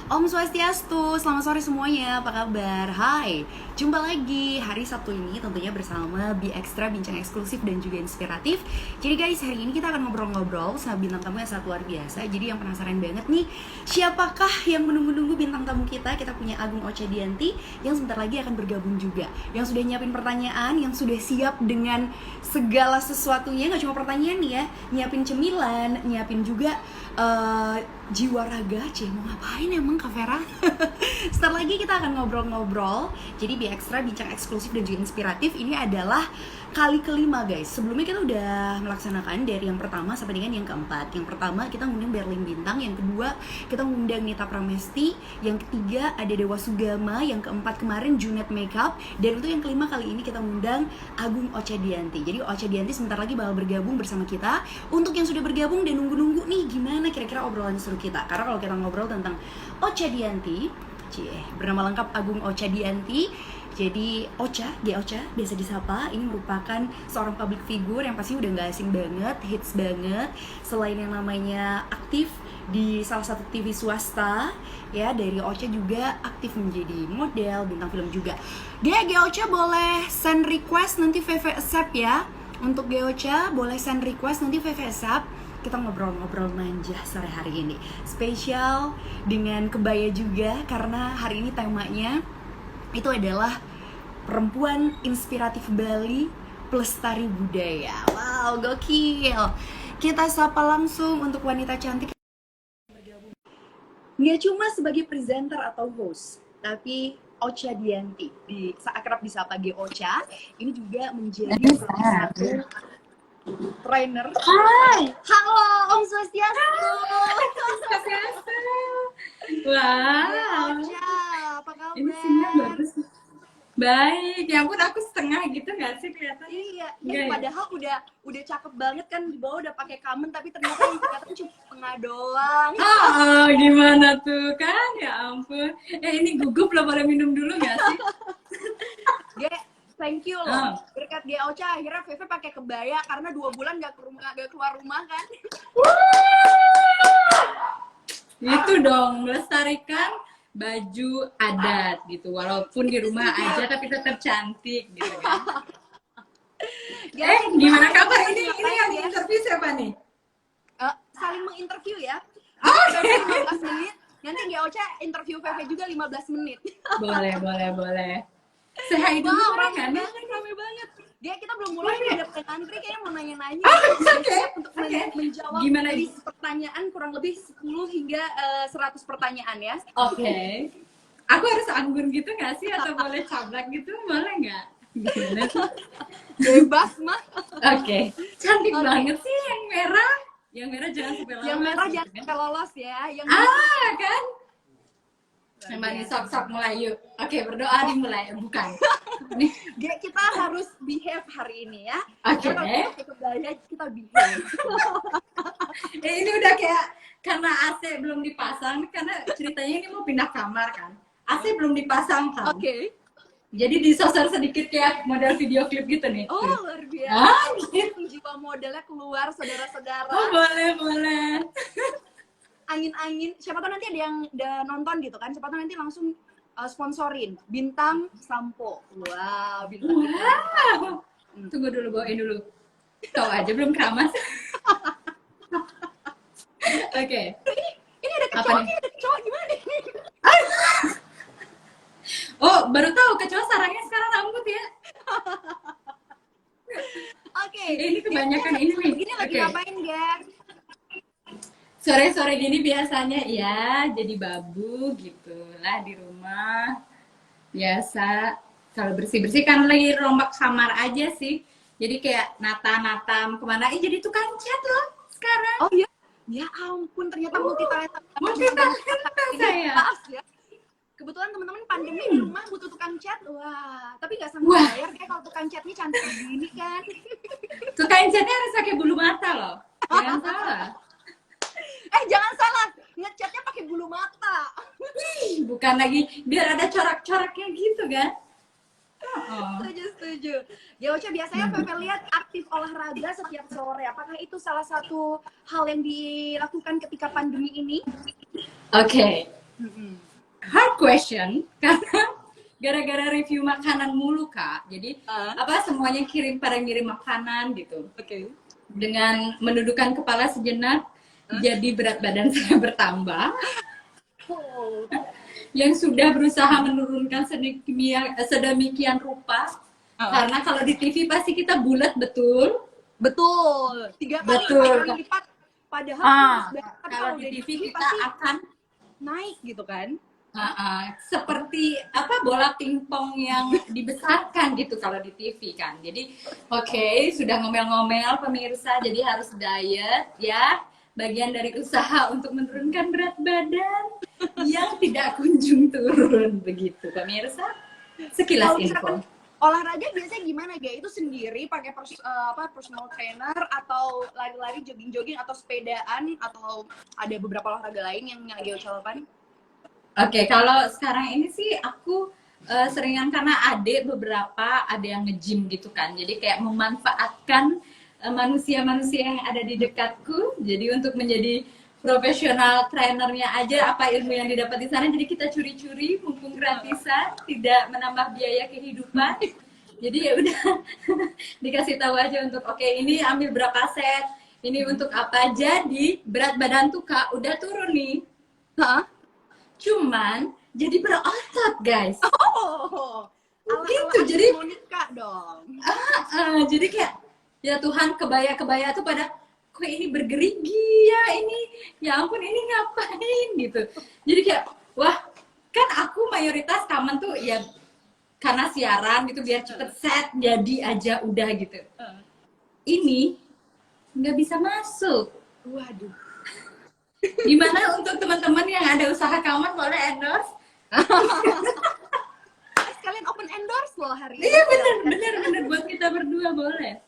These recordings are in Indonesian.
Om Swastiastu, selamat sore semuanya, apa kabar? Hai, jumpa lagi hari Sabtu ini tentunya bersama Bi Extra, bincang eksklusif dan juga inspiratif. Jadi guys, hari ini kita akan ngobrol-ngobrol sama bintang tamu yang sangat luar biasa. Jadi yang penasaran banget nih, siapakah yang menunggu-nunggu bintang tamu kita? Kita punya Agung Ocha Dianti yang sebentar lagi akan bergabung juga. Yang sudah nyiapin pertanyaan, yang sudah siap dengan segala sesuatunya, nggak cuma pertanyaan nih ya, nyiapin cemilan, nyiapin juga jiwa raga. Mau ngapain emang Kak Vera? Setelah lagi kita akan ngobrol-ngobrol. Jadi Bi Extra, bincang eksklusif dan juga inspiratif, ini adalah kali kelima guys. Sebelumnya kita udah melaksanakan dari yang pertama sampai dengan yang keempat. Yang pertama kita ngundang Berlin Bintang, yang kedua kita ngundang Nita Pramesti, yang ketiga ada Dewa Sugama, yang keempat kemarin Junet Makeup, dan untuk yang kelima kali ini kita ngundang Agung Ocha Dianti. Jadi Ocha Dianti sebentar lagi bakal bergabung bersama kita. Untuk yang sudah bergabung dan nunggu-nunggu nih, gimana kira-kira obrolan seru kita? Karena kalau kita ngobrol tentang Ocha Dianti, bernama lengkap Agung Ocha Dianti, jadi Ocha, Ocha biasa disapa, ini merupakan seorang public figure yang pasti udah gak asing banget, hits banget. Selain yang namanya aktif di salah satu TV swasta, ya dari Ocha juga aktif menjadi model, bintang film juga. Ocha boleh send request, nanti VV accept ya. Untuk Ocha boleh send request, nanti VV accept. Kita ngobrol-ngobrol manja sore hari ini, spesial dengan kebaya juga, karena hari ini temanya itu adalah perempuan inspiratif Bali, pelestari budaya. Wow, gokil. Kita sapa langsung untuk wanita cantik. Nggak cuma sebagai presenter atau host, tapi Ocha Dianti, akrab disapa Ocha, ini juga menjadi salah satu trainer. Hai. Halo Om Swastiastu. Swastiastu. Wow. Ocha, apa kabar? Ini sinyal bagus. Baik, ya ampun aku setengah gitu nggak sih kelihatan? Iya, padahal udah cakep banget kan, di bawah udah pakai kamen, tapi ternyata yang kelihatan cuma setengah doang. Oh, gimana tuh kan? Ya ampun. Ini gugup loh, boleh minum dulu nggak sih? Thank you loh. Berkat Ocha akhirnya Veve pakai kebaya karena 2 bulan gak keluar rumah kan. Itu dong, melestarikan baju adat gitu, walaupun di rumah aja tapi tetap cantik gitu kan. Gimana kabar? Ini yang interview siapa nih? Saling menginterview ya. Okay. 15 menit. Nanti Ocha interview Veve juga 15 menit. Boleh. Say dulu orang kan? Rame banget. Kita belum mulai nih, ada antri kayaknya mau nanya-nanya. Untuk menjawab gimana dari pertanyaan kurang lebih 10 hingga 100 pertanyaan ya. Oke. Aku harus anggun gitu nggak sih, atau boleh cablak gitu, boleh nggak? Gimana sih? Bebas mah. Oke. Cantik banget sih yang merah. Yang merah jangan sampai lolos. Yang merah jangan sampai lolos ya. Yang kan? Memang sok mulai yuk. Oke, berdoa dimulai. Bukan. Kita harus behave hari ini ya. Oke. Kita behave. Ini udah kayak karena AC belum dipasang, karena ceritanya ini mau pindah kamar kan. AC belum dipasang kan. Oke. Jadi disosor sedikit kayak model video klip gitu nih. Oh, luar biasa. Gitu. Jiwa modelnya keluar, saudara-saudara. Oh, boleh. Angin-angin, siapa tahu nanti ada yang udah nonton gitu kan, siapa tahu nanti langsung sponsorin Bintang Sampo. Wow, Bintang. Wow. Tunggu dulu, bawain dulu. Tahu aja belum keramas. Oke. Ini ada kecoa, gimana nih? Oh, baru tahu kecoa sarangnya sekarang rambut ya. Oke. Ini kebanyakan ini nih. Ini lagi ngapain, Ger? Sore-sore gini biasanya ya jadi babu gitu lah di rumah. Biasa kalau bersih-bersih kan lagi rombak kamar aja sih. Jadi kayak nata-natam kemana, jadi tukang cat loh sekarang. Oh iya? Ya ampun, ternyata multi-talenta saya. Ya. Kebetulan teman-teman pandemi di rumah butuh tukang cat. Wah, tapi nggak sanggup bayar kayak kalau tukang catnya cantik begini kan. Tukang catnya harus pakai bulu mata loh. Jangan salah. Jangan salah, ngecatnya pakai bulu mata. Bukan lagi biar ada corak-coraknya gitu kan. Setuju. Ocha, biasanya Veve lihat aktif olahraga setiap sore. Apakah itu salah satu hal yang dilakukan ketika pandemi ini? Oke. hard question karena gara-gara review makanan mulu Kak. Jadi apa semuanya pada ngirim makanan gitu. Oke. Dengan menundukkan kepala sejenak, jadi berat badan saya bertambah. Oh. Yang sudah berusaha menurunkan sedemikian rupa. Karena kalau di TV pasti kita bulat betul. Betul. 3 kali lipat. Padahal kalau di TV kita akan naik gitu kan. Seperti apa bola pingpong yang dibesarkan gitu kalau di TV kan. Jadi oke, sudah ngomel-ngomel pemirsa, jadi harus diet ya. Bagian dari usaha untuk menurunkan berat badan yang tidak kunjung turun begitu pemirsa. Sekilas info. Olahraga biasanya gimana Gia? Itu sendiri pakai personal trainer atau lari-lari, jogging-jogging atau sepedaan atau ada beberapa olahraga lain yang Gia ucapkan? Oke, kalau sekarang ini sih aku seringan karena beberapa ada yang nge-gym gitu kan. Jadi kayak memanfaatkan manusia-manusia yang ada di dekatku. Jadi untuk menjadi profesional trainernya aja apa ilmu yang didapat di sana, jadi kita curi-curi mumpung gratisan, tidak menambah biaya kehidupan. Jadi ya udah dikasih tahu aja untuk oke, ini ambil berapa set, ini untuk apa. Jadi berat badan tuh Kak udah turun nih. Cuman jadi berotot guys. Gitu jadi Monica dong. Jadi kayak ya Tuhan, kebaya-kebaya tuh pada kok ini bergerigi ya, ini ya ampun ini ngapain gitu. Jadi kayak wah, kan aku mayoritas kamen tuh ya karena siaran gitu biar cepet set jadi aja udah gitu. Ini nggak bisa masuk. Waduh. Gimana untuk teman-teman yang ada usaha kamen, boleh endorse? Sekalian open endorse loh hari ini. Iya bener buat kita berdua boleh.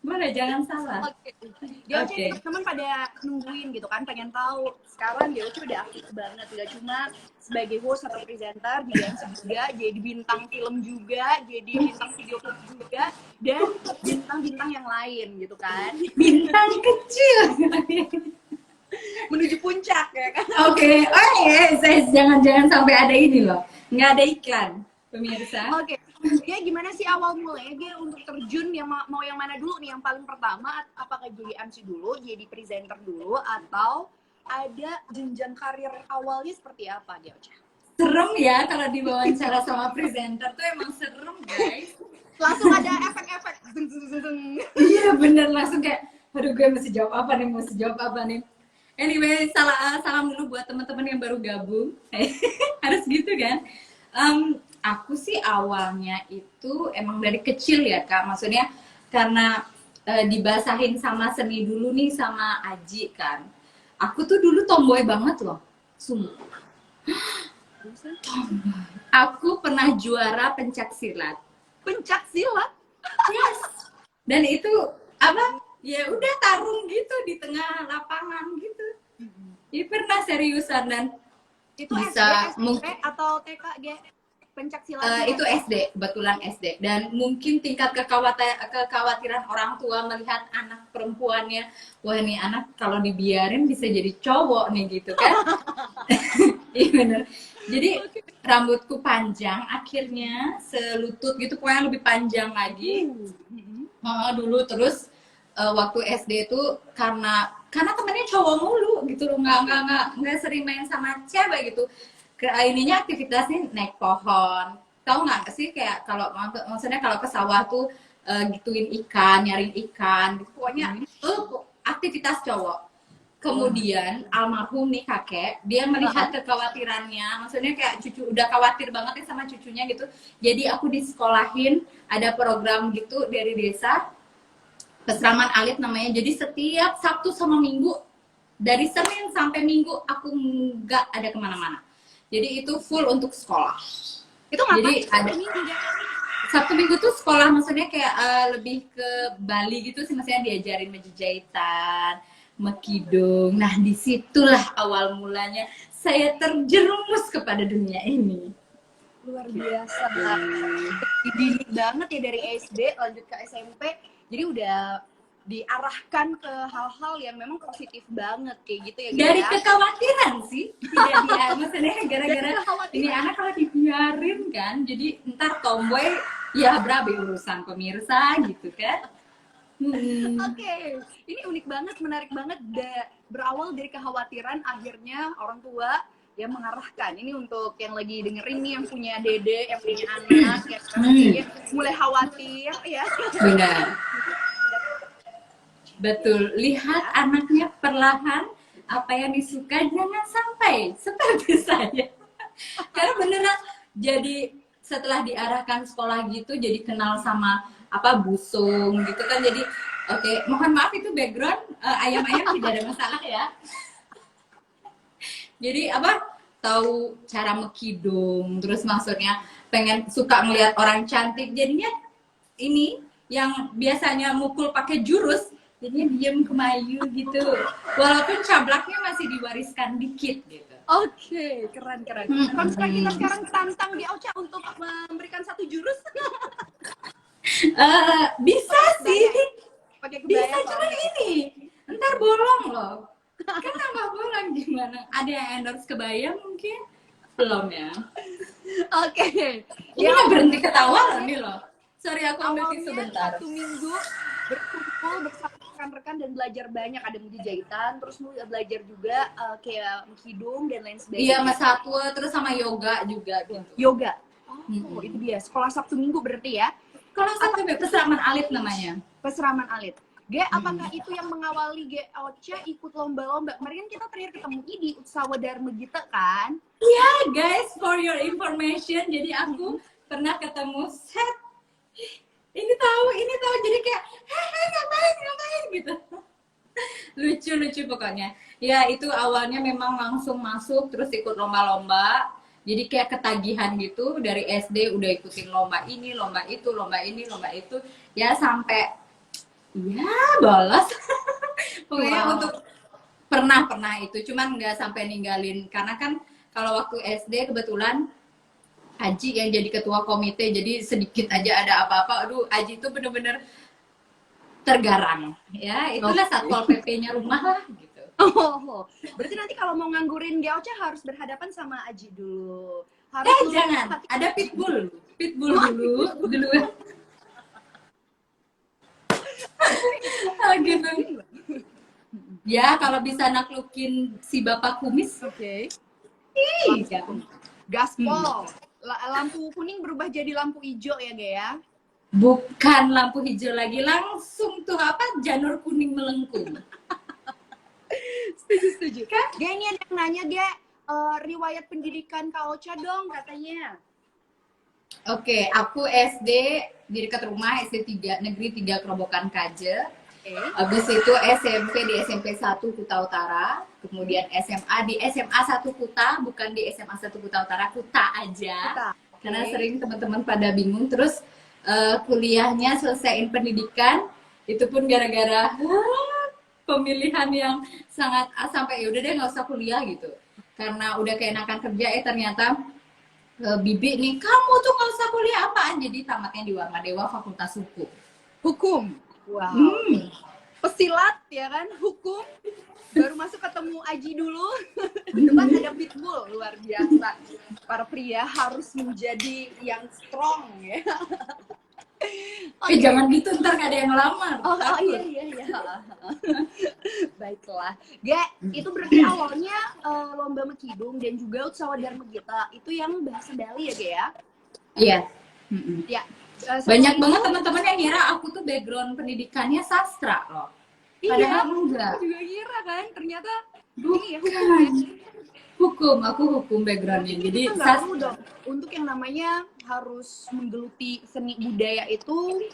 Boleh, jangan salah. Oke. Teman pada nungguin gitu kan, pengen tahu. Sekarang Ocha udah aktif banget, tidak cuma sebagai host atau presenter, di dance juga, jadi bintang film juga, jadi bintang video klip juga, dan bintang-bintang yang lain gitu kan. Bintang kecil. Menuju puncak ya kan. Oke. Oh iya, jangan sampai ada ini loh. Nggak ada iklan, pemirsa. Oke. Ya gimana sih awal mulanya Gia untuk terjun yang mau yang mana dulu nih, yang paling pertama apakah jadi MC dulu, jadi presenter dulu, atau ada jenjang karir awalnya seperti apa Gia Ocha? Serem ya kalau diwawancara sama presenter tuh, emang serem guys. Langsung ada efek-efek. Iya bener, langsung kayak aduh gue mesti jawab apa nih. Anyway, salam dulu buat teman-teman yang baru gabung. Harus gitu kan. Aku sih awalnya itu emang dari kecil ya Kak, maksudnya karena dibasahin sama seni dulu nih sama Aji kan. Aku tuh dulu tomboy banget loh, sumpah. Aku pernah juara pencak silat. Pencak silat? Yes. Dan itu apa? Ya udah tarung gitu di tengah lapangan gitu. Ya pernah seriusan, dan itu bisa SD atau TK G? Pencak silat itu SD, kebetulan SD, dan mungkin tingkat kekhawatiran orang tua melihat anak perempuannya, wah nih anak kalau dibiarin bisa jadi cowok nih gitu kan. Iya bener. Jadi rambutku panjang, akhirnya selutut gitu, pokoknya lebih panjang lagi. Dulu terus waktu SD itu karena temennya cowok mulu gitu loh, nggak sering main sama cewek gitu. Ininya aktivitasnya naik pohon, tahu nggak sih kayak kalau maksudnya kalau ke sawah tuh gituin ikan, nyaring ikan, gitu. Pokoknya aktivitas cowok. Kemudian almarhum nih kakek, dia melihat kekhawatirannya, maksudnya kayak cucu udah khawatir banget nih sama cucunya gitu. Jadi aku disekolahin, ada program gitu dari desa, Pesraman Alit namanya. Jadi setiap Sabtu sama Minggu, dari Senin sampai Minggu aku nggak ada kemana-mana. Jadi itu full untuk sekolah. Itu ngapain? Jadi ada Sabtu Minggu tuh sekolah, maksudnya kayak lebih ke Bali gitu sih, maksudnya diajarin menjejahitan, mekidung. Nah disitulah awal mulanya saya terjerumus kepada dunia ini. Luar biasa. Dididik banget ya dari SD lanjut ke SMP. Jadi udah diarahkan ke hal-hal yang memang positif banget kayak gitu ya Dari Gia? kekhawatiran sih, tidak dia, maksudnya gara-gara Dari kekhawatiran. ini anak kalau dibiarin kan, jadi ntar tomboy ya berabe urusan pemirsa gitu kan. Oke, ini unik banget, menarik banget. Berawal dari kekhawatiran, akhirnya orang tua yang mengarahkan. Ini untuk yang lagi dengerin nih, yang punya dede, yang punya anak, yang mungkin mulai khawatir, ya. Benar. Betul, lihat anaknya perlahan apa yang disuka, jangan sampai seperti saya. Karena beneran jadi setelah diarahkan sekolah gitu jadi kenal sama apa busung gitu kan, jadi oke, mohon maaf itu background ayam-ayam tidak ada masalah ya. Jadi apa, tahu cara mekidung, terus maksudnya pengen suka melihat orang cantik, jadinya ini yang biasanya mukul pakai jurus jadinya diem kemayu gitu, walaupun cablaknya masih diwariskan dikit gitu. Oke, keren. Kalau misalnya kita sekarang tantang di Ocha untuk memberikan satu jurus, Bisa sih, pakai bisa, kebaya cuman ini ntar bolong loh. Kan tambah bolong gimana? Ada yang endorse kebaya mungkin? Belum ya? Oke. Ini nggak berhenti ketawa loh nih loh. Sorry aku ambil tisu Awalnya sebentar. 1 minggu berkumpul bersama rekan-rekan dan belajar banyak, ada multi jahitan, terus belajar juga kayak hidung dan lain sebagainya. Iya, Mas Satwa, terus sama yoga juga gitu. Yoga. Oh, itu dia. Sekolah Sabtu Minggu berarti ya. Kalau satu peseraman alit namanya. Peseraman alit. Ge, apakah itu yang mengawali Ge Ocha ikut lomba-lomba? Kemarin kan kita terakhir ketemu di Utsawa Dharma Gita kan? Iya, guys, for your information, jadi aku pernah ketemu set. Ini tahu, jadi kayak ngapain gitu. Lucu pokoknya. Ya, itu awalnya memang langsung masuk terus ikut lomba-lomba. Jadi kayak ketagihan gitu, dari SD udah ikutin lomba ini, lomba itu, lomba ini, lomba itu. Ya sampai ya bolos. Pokoknya untuk pernah itu, cuman nggak sampai ninggalin, karena kan kalau waktu SD kebetulan Aji yang jadi ketua komite, jadi sedikit aja ada apa-apa, aduh Aji itu bener-bener tergarang ya, itulah satpol PP-nya rumah lah gitu. Oh, berarti nanti kalau mau nganggurin Ocha harus berhadapan sama Aji dulu. Harus Jangan, ada pitbull dulu. Gitu. Ya kalau bisa naklukin si bapak kumis, oke. Gaspol. Lampu kuning berubah jadi lampu hijau ya, Gea? Bukan lampu hijau lagi, langsung tuh apa, janur kuning melengkung. Setuju. Kan? Gea, ini ada yang nanya, Gea, riwayat pendidikan Kak Ocha dong katanya. Oke, aku SD di dekat rumah, SD 3, Negeri 3 Kerobokan Kaje. Habis itu SMP di SMP 1 Kuta Utara, kemudian SMA di SMA 1 Kuta, bukan di SMA 1 Kuta Utara, Kuta aja. Kuta. Karena sering teman-teman pada bingung. Terus kuliahnya selesaiin pendidikan, itu pun gara-gara pemilihan yang sangat sampai yaudah deh nggak usah kuliah gitu. Karena udah keenakan kerja, ternyata Bibi nih, kamu tuh nggak usah kuliah apaan, jadi tamatnya di Warmadewa Fakultas Hukum. Wow. Pesilat ya kan, hukum. Baru masuk ketemu Aji dulu. Di depan ada pitbull, luar biasa. Para pria harus menjadi yang strong ya. Jangan gitu, ntar gak ada yang lamar. Iya. Baiklah. Itu berarti awalnya lomba mekidung dan juga Utsawa Dharma Gita itu yang bahasa Bali ya, Ge ya? Iya. Ya. Banyak banget teman-teman yang ngira aku tuh background pendidikannya sastra loh. Padahal enggak. Aku juga kira kan, ternyata bukan. Hukum, aku hukum backgroundnya. Jadi sastra dong. Untuk yang namanya harus menggeluti seni budaya itu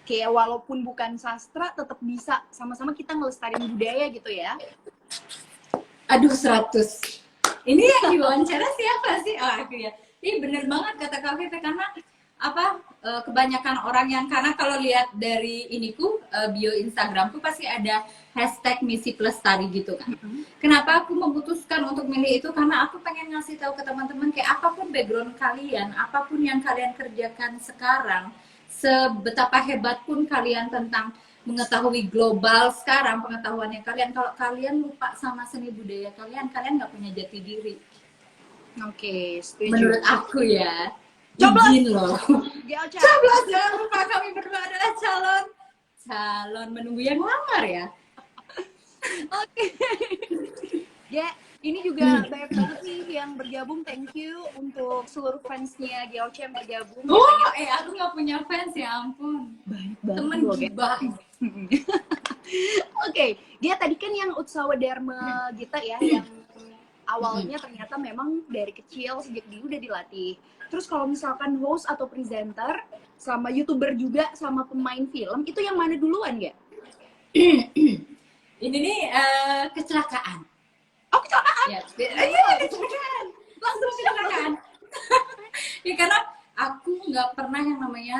kayak walaupun bukan sastra tetap bisa sama-sama kita ngelestariin budaya gitu ya. Aduh 100. Ini yang diwawancara siapa sih? Oh aku ya. Ini bener banget kata Kak Vivi, karena apa, kebanyakan orang yang, karena kalau lihat dari iniku bio Instagramku pasti ada hashtag misi pelestari gitu kan. Kenapa aku memutuskan untuk milih itu? Karena aku pengen ngasih tahu ke teman-teman kayak apapun background kalian, apapun yang kalian kerjakan sekarang, sebetapa hebat pun kalian tentang mengetahui global sekarang pengetahuannya kalian. Kalau kalian lupa sama seni budaya kalian, kalian nggak punya jati diri. Oke, setuju. Menurut aku ya. Coblos! Izin loh. GLC. Coblos, jangan lupa kami berdua adalah calon menunggu yang lamar ya. Oke. Ya, ini juga banyak banget nih yang bergabung. Thank you untuk seluruh fansnya GLC yang bergabung. Oh, aku nggak punya fans ya ampun. Baik Temen banget. gibah. Oke, dia tadi kan yang Utsawa Dharma Gita ya, yang awalnya ternyata memang dari kecil sejak dulu udah dilatih. Terus kalau misalkan host atau presenter, sama YouTuber juga, sama pemain film, itu yang mana duluan ya? Ini nih kecelakaan. Oh, kecelakaan? Ya, iya kecelakaan. Langsung kecelakaan. Ya karena aku nggak pernah yang namanya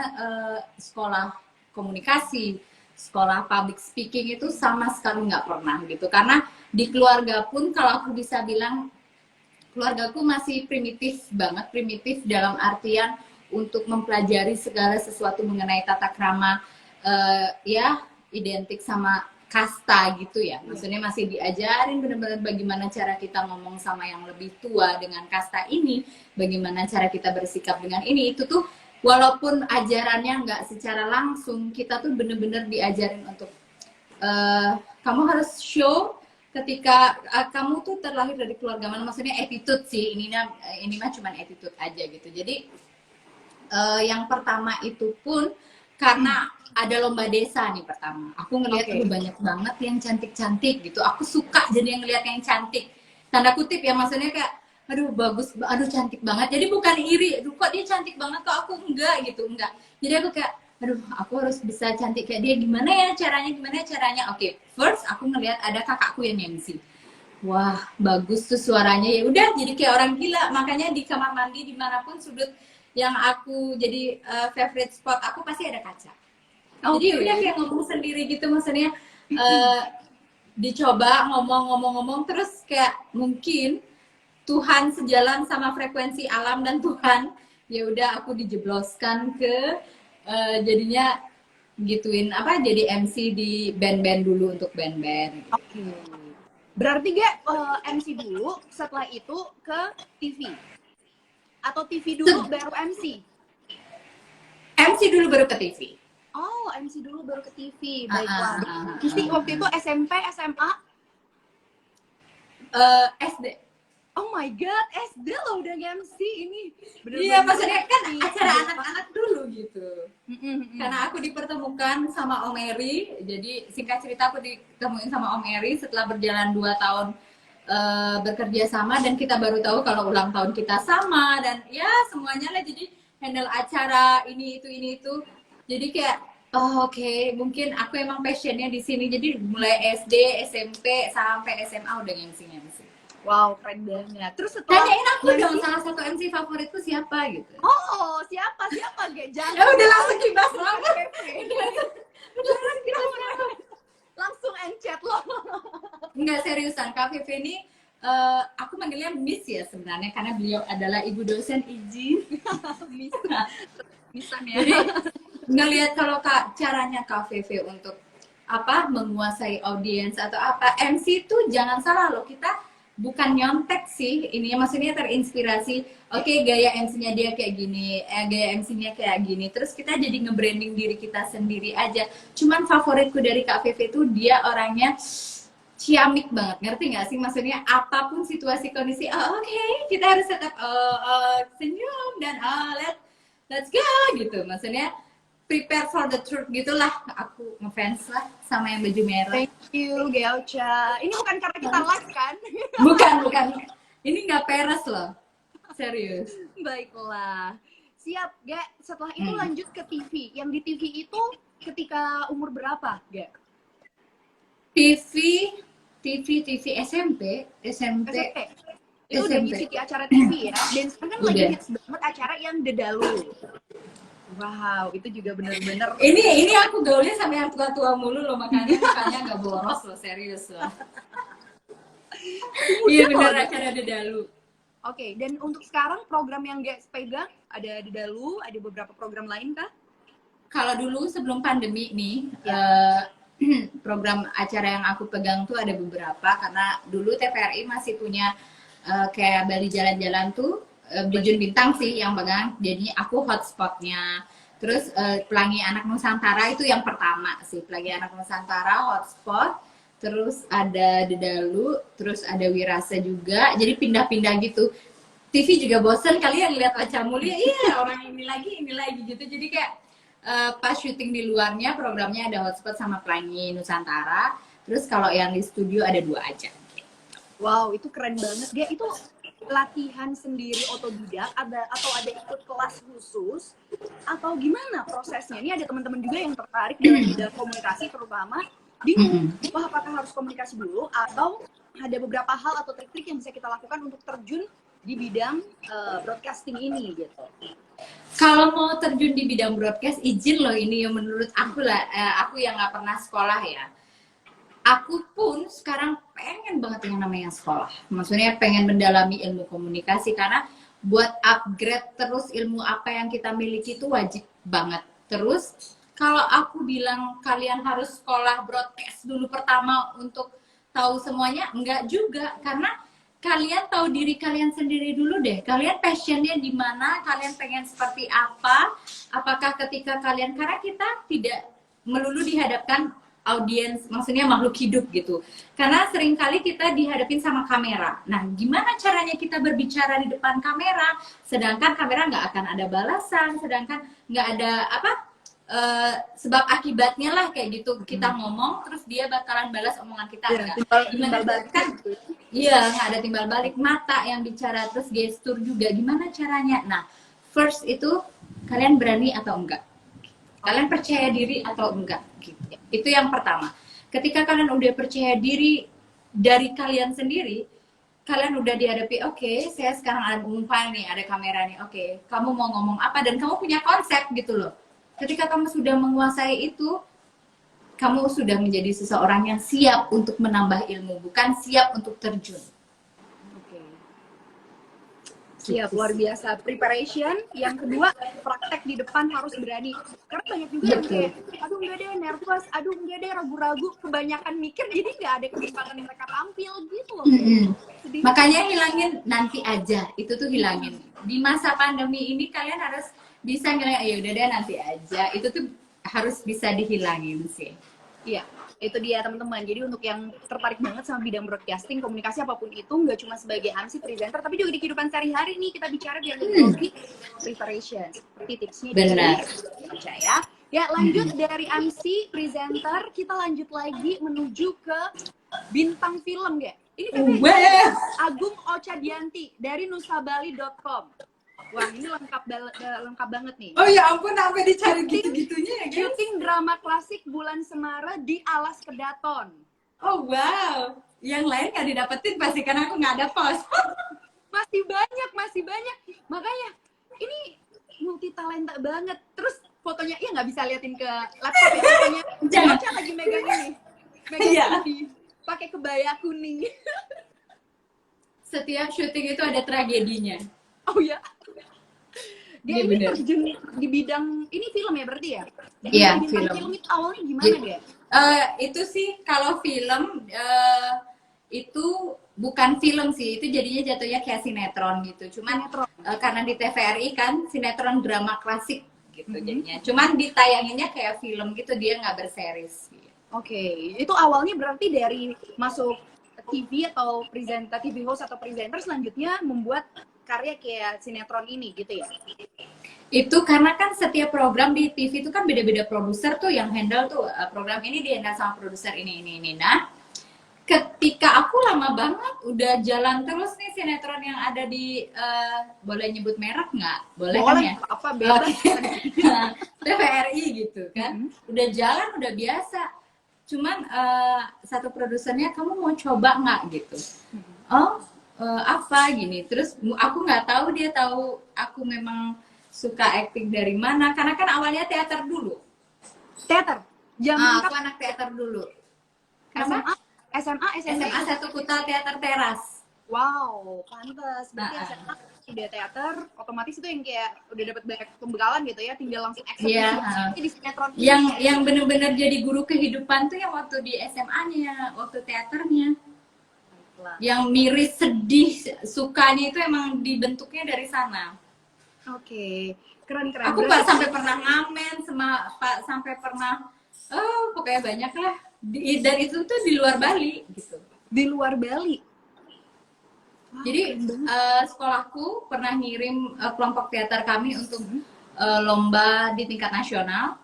sekolah komunikasi, sekolah public speaking itu sama sekali nggak pernah gitu. Karena di keluarga pun kalau aku bisa bilang keluargaku masih primitif banget, primitif dalam artian untuk mempelajari segala sesuatu mengenai tata krama ya identik sama kasta gitu ya. Maksudnya masih diajarin benar-benar bagaimana cara kita ngomong sama yang lebih tua dengan kasta ini, bagaimana cara kita bersikap dengan ini. Itu tuh walaupun ajarannya nggak secara langsung, kita tuh benar-benar diajarin untuk kamu harus show ketika kamu tuh terlahir dari keluarga mana, maksudnya attitude sih, ini mah cuman attitude aja gitu. Jadi yang pertama itu pun karena ada lomba desa nih pertama, aku ngelihat banyak banget yang cantik-cantik gitu, aku suka jadi yang ngelihat yang cantik, tanda kutip ya, maksudnya kayak aduh bagus, aduh cantik banget, jadi bukan iri, aduh kok dia cantik banget kok aku enggak gitu, enggak. Jadi aku kayak aduh aku harus bisa cantik kayak dia, gimana ya caranya. Oke, first aku ngelihat ada kakakku yang MC, wah bagus tuh suaranya, ya udah jadi kayak orang gila. Makanya di kamar mandi dimanapun sudut yang aku jadi favorite spot aku pasti ada kaca. Jadi udah kayak ngomong sendiri gitu, maksudnya dicoba ngomong terus kayak mungkin Tuhan sejalan sama frekuensi alam dan Tuhan, ya udah aku dijebloskan ke jadinya gituin apa, jadi MC di band-band dulu untuk band-band. Oke. Berarti MC dulu, setelah itu ke TV? Atau TV dulu baru MC? MC dulu baru ke TV. Oh, MC dulu baru ke TV. Baiklah. TV waktu itu SMP, SMA? SD. Oh my god, SD lo udah MC ini. Iya, maksudnya kan acara anak-anak dulu gitu. Karena aku dipertemukan sama Om Eri, jadi singkat cerita aku ditemuin sama Om Eri setelah berjalan 2 tahun bekerja sama, dan kita baru tahu kalau ulang tahun kita sama, dan ya semuanya lah, jadi handle acara ini itu. Jadi kayak oke, mungkin aku emang passionnya di sini. Jadi mulai SD, SMP sampai SMA udah MC. Wow, keren banget. Terus setelah tanyain aku dong, salah satu MC favoritku siapa gitu. Oh, siapa Jangan. Ya udah langsung kibas banget. Langsung encet lo. Enggak, seriusan, Kak Vivi ini aku manggilnya Miss ya sebenarnya, karena beliau adalah ibu dosen izin. Miss ya. Jadi ngelihat kalau caranya Kak Vivi untuk apa menguasai audiens atau apa, MC itu jangan salah loh, kita bukan nyontek sih ininya, maksudnya terinspirasi. Oke, gaya MC-nya dia kayak gini, gaya MC-nya kayak gini, terus kita jadi nge-branding diri kita sendiri aja. Cuman favoritku dari Kak Vivi itu dia orangnya ciamik banget, ngerti nggak sih? Maksudnya apapun situasi kondisi, oke, kita harus tetap senyum dan let's go gitu. Maksudnya prepare for the truth gitulah. Aku ngefans lah sama yang baju merah. Thank you, Geocha. Ini bukan karena kita live kan? Bukan. Ini nggak peres loh. Serius. Baiklah. Siap, Ge. Setelah itu lanjut ke TV. Yang di TV itu ketika umur berapa, Ge? TV SMP. Itu udah ngisi di acara TV ya. Dan sekarang kan lagi hits banget acara yang Dedalu. Wow, itu juga bener-bener. Ini aku gaulnya sama yang tua-tua mulu loh, makanya nggak boros loh, serius loh. Iya bener, acara Dedalu. Oke, dan untuk sekarang program yang Ge pegang ada Dedalu, ada beberapa program lain kah? kalau dulu sebelum pandemi nih, program acara yang aku pegang tuh ada beberapa, karena dulu TVRI masih punya kayak Bali Jalan-Jalan tuh, Brigjen Bintang sih yang pegang, jadi aku hotspotnya. Terus Pelangi Anak Nusantara itu yang pertama sih, Pelangi Anak Nusantara hotspot. Terus ada Dedalu, terus ada Wirasa juga, jadi pindah-pindah gitu. TV juga bosen kali ya lihat Aca Mulia, iya orang ini lagi gitu. Jadi kayak pas syuting di luarnya programnya ada hotspot sama Pelangi Nusantara. Terus kalau yang di studio ada 2 aja. Wow, itu keren banget. Dia itu latihan sendiri otodidak atau ada ikut kelas khusus atau gimana prosesnya? Ini ada teman-teman juga yang tertarik dalam bidang komunikasi terutama bingung, wah apakah harus komunikasi dulu atau ada beberapa hal atau trik-trik yang bisa kita lakukan untuk terjun di bidang broadcasting ini gitu. Kalau mau terjun di bidang broadcast, izin loh ini yang menurut aku lah, aku yang nggak pernah sekolah ya. Aku pun sekarang pengen banget yang namanya sekolah. Maksudnya pengen mendalami ilmu komunikasi karena buat upgrade terus ilmu apa yang kita miliki itu wajib banget. Terus kalau aku bilang kalian harus sekolah broadcast dulu pertama untuk tahu semuanya, enggak juga. Karena kalian tahu diri kalian sendiri dulu deh. Kalian passionnya di mana, kalian pengen seperti apa. Apakah ketika kalian, karena kita tidak melulu dihadapkan audiens, maksudnya makhluk hidup gitu. Karena seringkali kita dihadapin sama kamera. Nah, gimana caranya kita berbicara di depan kamera, sedangkan kamera nggak akan ada balasan, sedangkan nggak ada apa, sebab akibatnya lah kayak gitu. Kita ngomong terus dia bakalan balas omongan kita, Ya, gimana kan? Iya, nggak ada timbal balik, mata yang bicara terus gestur juga, gimana caranya? Nah, first itu kalian berani atau enggak, kalian percaya diri atau enggak gitu. Itu yang pertama. Ketika kalian udah percaya diri dari kalian sendiri, kalian udah dihadapi, oke, saya sekarang ada umpan nih, ada kamera nih, oke, kamu mau ngomong apa dan kamu punya konsep gitu loh. Ketika kamu sudah menguasai itu, kamu sudah menjadi seseorang yang siap untuk menambah ilmu, bukan siap untuk terjun. Oke. Siap, luar biasa. Preparation. Yang kedua, praktek di depan harus berani. Karena banyak juga yang kayak, aduh enggak deh, nervous, aduh enggak deh, ragu-ragu, kebanyakan mikir, jadi nggak ada kesempatan mereka tampil gitu loh. Sedih. Makanya hilangin nanti aja, itu tuh hilangin. Di masa pandemi ini kalian harus bisa ngilangin, ya udah deh nanti aja. Itu tuh harus bisa dihilangin sih. Iya, itu dia teman-teman. Jadi untuk yang tertarik banget sama bidang broadcasting, komunikasi apapun itu, nggak cuma sebagai MC, presenter, tapi juga di kehidupan sehari-hari nih kita bicara biar lebih preparation. Seperti tipsnya Benar. Percaya. Ya, lanjut dari MC, presenter, kita lanjut lagi menuju ke bintang film, ya. Ini katanya Agung Ochadianti dari nusabali.com. Wah, ini lengkap banget nih. Oh ya ampun, sampai dicari gitu-gitunya ya guys. Syuting drama klasik Bulan Semara di Alas Kedaton. Oh wow, yang lain nggak didapetin pasti karena aku nggak ada post. Masih banyak. Makanya ini multi talenta banget. Terus fotonya, iya nggak bisa liatin ke laptop ya fotonya. Jangan. Ocha lagi megang ini, megang Iya. ini, pakai kebaya kuning. Setiap syuting itu ada tragedinya. Oh ya. Dia Iya, ini bener. terjun di bidang ini film ya berarti ya? Di Iya, bidang film. itu awalnya gimana dia? Itu sih kalau film itu bukan film sih, itu jadinya jatuhnya kayak sinetron gitu. Cuman karena di TVRI kan sinetron drama klasik gitu jadinya. Cuman ditayanginnya kayak film gitu, dia nggak berseries. Oke, itu awalnya berarti dari masuk TV atau presenter, TV host atau presenter, selanjutnya membuat karya kayak sinetron ini gitu ya? Itu karena kan setiap program di TV itu kan beda-beda produser tuh yang handle tuh, program ini di handle sama produser ini. Nah, ketika aku lama banget udah jalan terus nih sinetron yang ada di boleh nyebut merek nggak? Boleh kan ya? Apa bebas? TVRI gitu kan. Udah jalan udah biasa. Cuman satu produsernya, kamu mau coba nggak gitu? Oh, apa gini? Terus aku nggak tahu, dia tahu aku memang suka acting dari mana, karena kan awalnya teater dulu. Teater? Aku anak teater dulu. SMA? SMA SMA 1 Kuta Teater Teras. Wow, pantas. Berarti Nah, SMA udah teater, otomatis itu yang kayak udah dapat banyak pembekalan gitu ya, tinggal langsung iya. eksekusi di sinetron Yang ini. yang benar-benar jadi guru kehidupan tuh yang waktu di SMA-nya, waktu teaternya. Lah. Yang miris, sedih, sukanya itu emang dibentuknya dari sana. Oke, keren-keren. Aku Berarti Pak sampai pernah ngamen sama Pak sampai pernah pokoknya banyak lah. Dan itu tuh di luar Bali gitu. di luar Bali. Wow, Jadi keren banget. sekolahku pernah ngirim kelompok teater kami untuk lomba di tingkat nasional.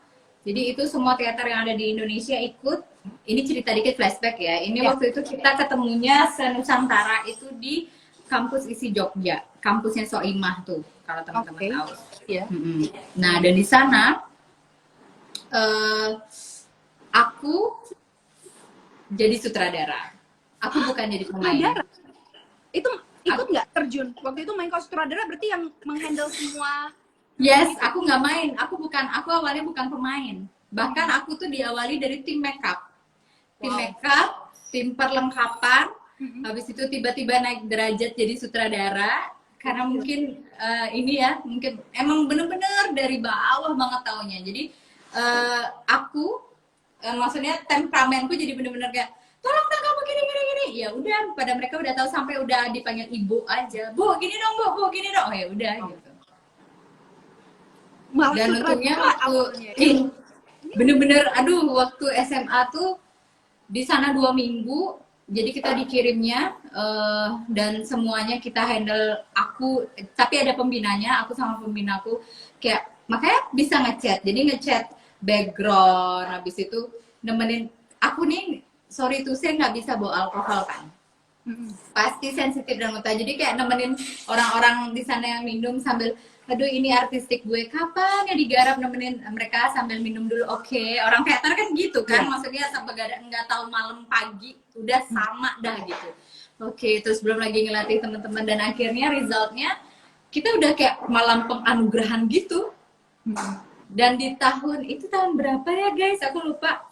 Jadi itu semua teater yang ada di Indonesia ikut. Ini cerita dikit flashback ya. Ini Ya. waktu itu kita ketemunya se-Nusantara itu di kampus isi Jogja, kampusnya Soimah tuh kalau teman-teman Oke. tahu. Ya. Nah dan di sana aku jadi sutradara. Aku bukan jadi pemain. Sutradara? Itu ikut nggak terjun? Waktu itu main kalau sutradara berarti yang menghandle semua. Yes, aku nggak main. Aku awalnya bukan pemain. Bahkan aku tuh diawali dari tim makeup. Tim Wow. makeup, tim perlengkapan. Habis itu tiba-tiba naik derajat jadi sutradara. Karena mungkin ini ya, mungkin emang bener-bener dari bawah banget taunya. Jadi aku maksudnya temperamenku jadi bener-bener kayak tolong dong kamu gini. Ya udah, pada mereka udah tahu sampai udah dipanggil ibu aja. Bu, gini dong, Bu, gini dong. Oh ya udah gitu. Malah Dan sutradara untungnya awalnya. bener-bener aduh waktu SMA tuh di sana 2 minggu jadi kita dikirimnya dan semuanya kita handle aku tapi ada pembinanya aku sama pembinaku kayak makanya bisa ngechat jadi ngechat background habis itu nemenin aku nih sorry tuh saya nggak bisa bawa alkohol kan pasti sensitif dan muta jadi kayak nemenin orang-orang di sana yang minum sambil aduh ini artistik gue kapan ya digarap nemenin mereka sambil minum dulu oke. Orang teater kan gitu kan maksudnya sampai nggak tahu malam pagi udah sama dah gitu oke. Terus belum lagi ngelatih teman-teman dan akhirnya resultnya kita udah kayak malam penganugerahan gitu dan di tahun itu tahun berapa ya guys aku lupa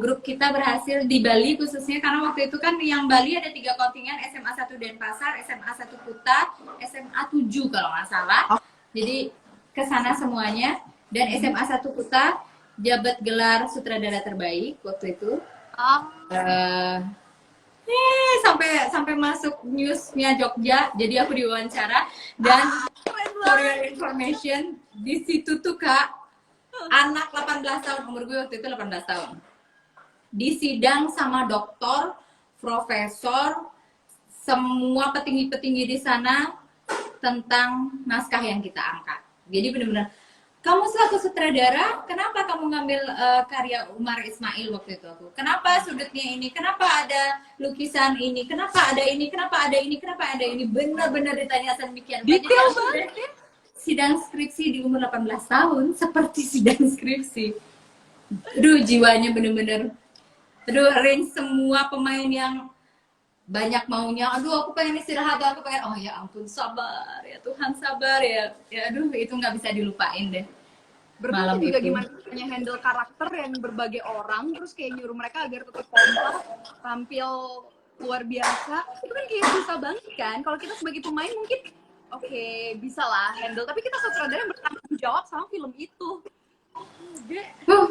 grup kita berhasil di Bali khususnya karena waktu itu kan yang Bali ada 3 kontingen SMA 1 Denpasar, SMA 1 Kuta, SMA 7 kalau nggak salah. Jadi ke sana semuanya dan SMA 1 Kuta jabat gelar sutradara terbaik waktu itu. Sampai masuk newsnya Jogja. Jadi aku diwawancara dan for your information di situ tuh Kak anak 18 tahun, umur gue waktu itu 18 tahun. Disidang sama dokter, profesor, semua petinggi-petinggi di sana tentang naskah yang kita angkat. Jadi benar-benar, kamu selaku sutradara, kenapa kamu ngambil karya Umar Ismail waktu itu aku? Kenapa sudutnya ini? Kenapa ada lukisan ini? Kenapa ada ini? Kenapa ada ini? Kenapa ada ini? Benar-benar ditanya sedemikian. Detail banget ya. Sidang skripsi di umur 18 tahun seperti sidang skripsi. Aduh jiwanya bener-bener. Aduh range semua pemain yang banyak maunya. Aduh aku pengen istirahat, aku pengen. Oh ya ampun sabar ya Tuhan sabar ya. Ya aduh itu nggak bisa dilupain deh. Berarti juga gimana caranya handle karakter yang berbagai orang terus kayak nyuruh mereka agar tetap kompak, tampil luar biasa. Itu kan kayak susah banget kan. Kalau kita sebagai pemain mungkin oke, bisa lah handle. Tapi kita sutradara yang bertanggung jawab sama film itu.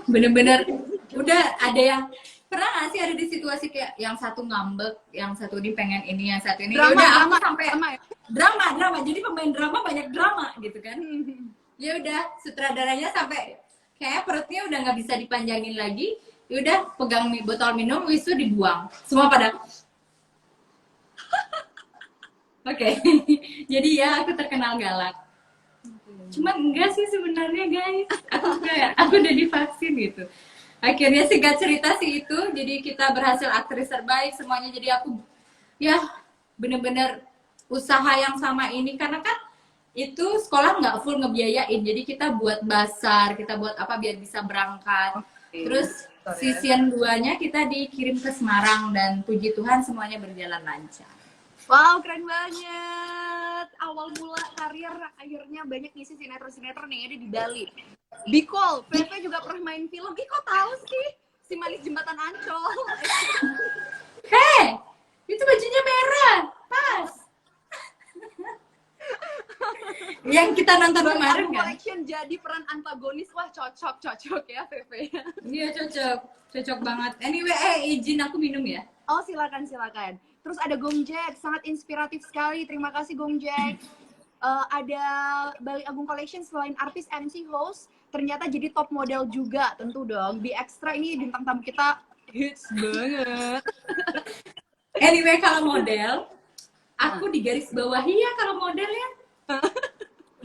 Bener-bener udah ada yang pernah nggak sih ada di situasi kayak yang satu ngambek, yang satu ini pengen ini, yang satu ini Drama sampai ya? drama. Jadi pemain drama banyak drama gitu kan. Ya udah sutradaranya sampai kayak perutnya udah nggak bisa dipanjangin lagi. Ya udah pegang botol minum, wisu dibuang. Semua pada Oke. Jadi ya aku terkenal galak. Cuman enggak sih sebenarnya guys. Aku udah divaksin gitu. Akhirnya singkat cerita sih itu. Jadi kita berhasil aktris terbaik semuanya. Jadi aku ya bener-bener usaha yang sama ini karena kan itu sekolah nggak full ngebiayain. Jadi kita buat basar, kita buat apa biar bisa berangkat. Terus season 2-nya kita dikirim ke Semarang dan puji Tuhan semuanya berjalan lancar. Wow, keren banget. Awal mula karir akhirnya banyak ngisi sinetron-sinetron yang ada di Bali. Bikol, Pepe juga pernah main film. Ih, kok tahu sih? Si Manis Jembatan Ancol. Hei, itu bajunya merah. Yang kita nonton Bali kemarin Agung kan? Collection jadi peran antagonis. Wah, cocok ya Pepe. Iya cocok banget. Anyway, izin aku minum ya. Oh, silakan. Terus ada Gong Jack, sangat inspiratif sekali. Terima kasih Gong Jack. Ada Bali Agung Collection selain artis, MC, host, ternyata jadi top model juga, tentu dong. Di Extra ini bintang tamu kita hits banget. Anyway, kalau model, aku di garis bawahi ya kalau modelnya.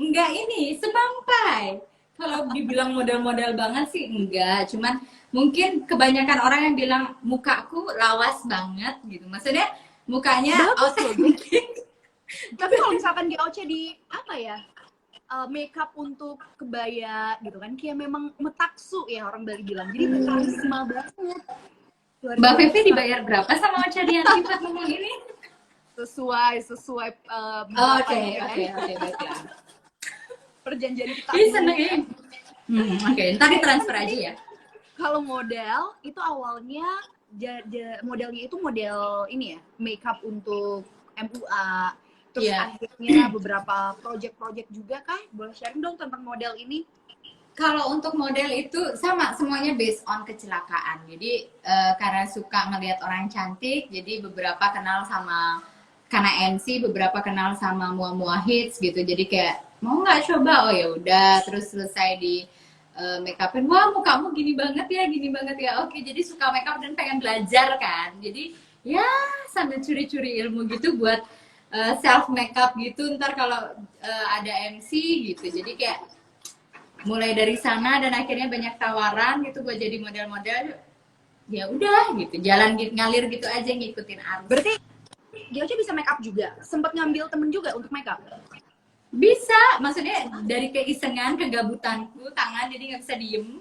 Enggak ini, sebangpai. Kalau dibilang model-model banget sih enggak, cuman mungkin kebanyakan orang yang bilang mukaku lawas banget gitu. Maksudnya mukanya autentik. Tapi kalau misalkan GOC di apa ya? Makeup untuk kebaya gitu kan, kayak memang metaksu ya orang Bali bilang. Jadi karisma banget. Mbak Fevi dibayar berapa sama Ocha Dianti buat ngomong ini? Sesuai Oke, baiklah. Perjanjian kita. Ih, seneng ya. Oke, ntar ditransfer aja ya. Kalau model itu awalnya modelnya itu model ini ya, makeup untuk MUA. Terus akhirnya beberapa project-project juga kah? Boleh sharing dong tentang model ini? Kalau untuk model itu sama, semuanya based on kecelakaan. Jadi karena suka ngelihat orang cantik, jadi beberapa kenal sama karena MC, beberapa kenal sama mua-mua hits gitu. Jadi kayak mau nggak coba? Oh ya udah, terus selesai di make upin, wah mukamu gini banget ya. Oke, jadi suka make up dan pengen belajar kan. Jadi ya sambil curi-curi ilmu gitu buat self makeup gitu. Ntar kalau ada MC gitu. Jadi kayak mulai dari sana dan akhirnya banyak tawaran gitu buat jadi model-model. Ya udah gitu, jalan ngalir gitu aja ngikutin arus. Berarti Gioce bisa make up juga? Sempat ngambil temen juga untuk make up? Bisa, maksudnya dari keisengan, kegabutanku, tangan jadi nggak bisa diem.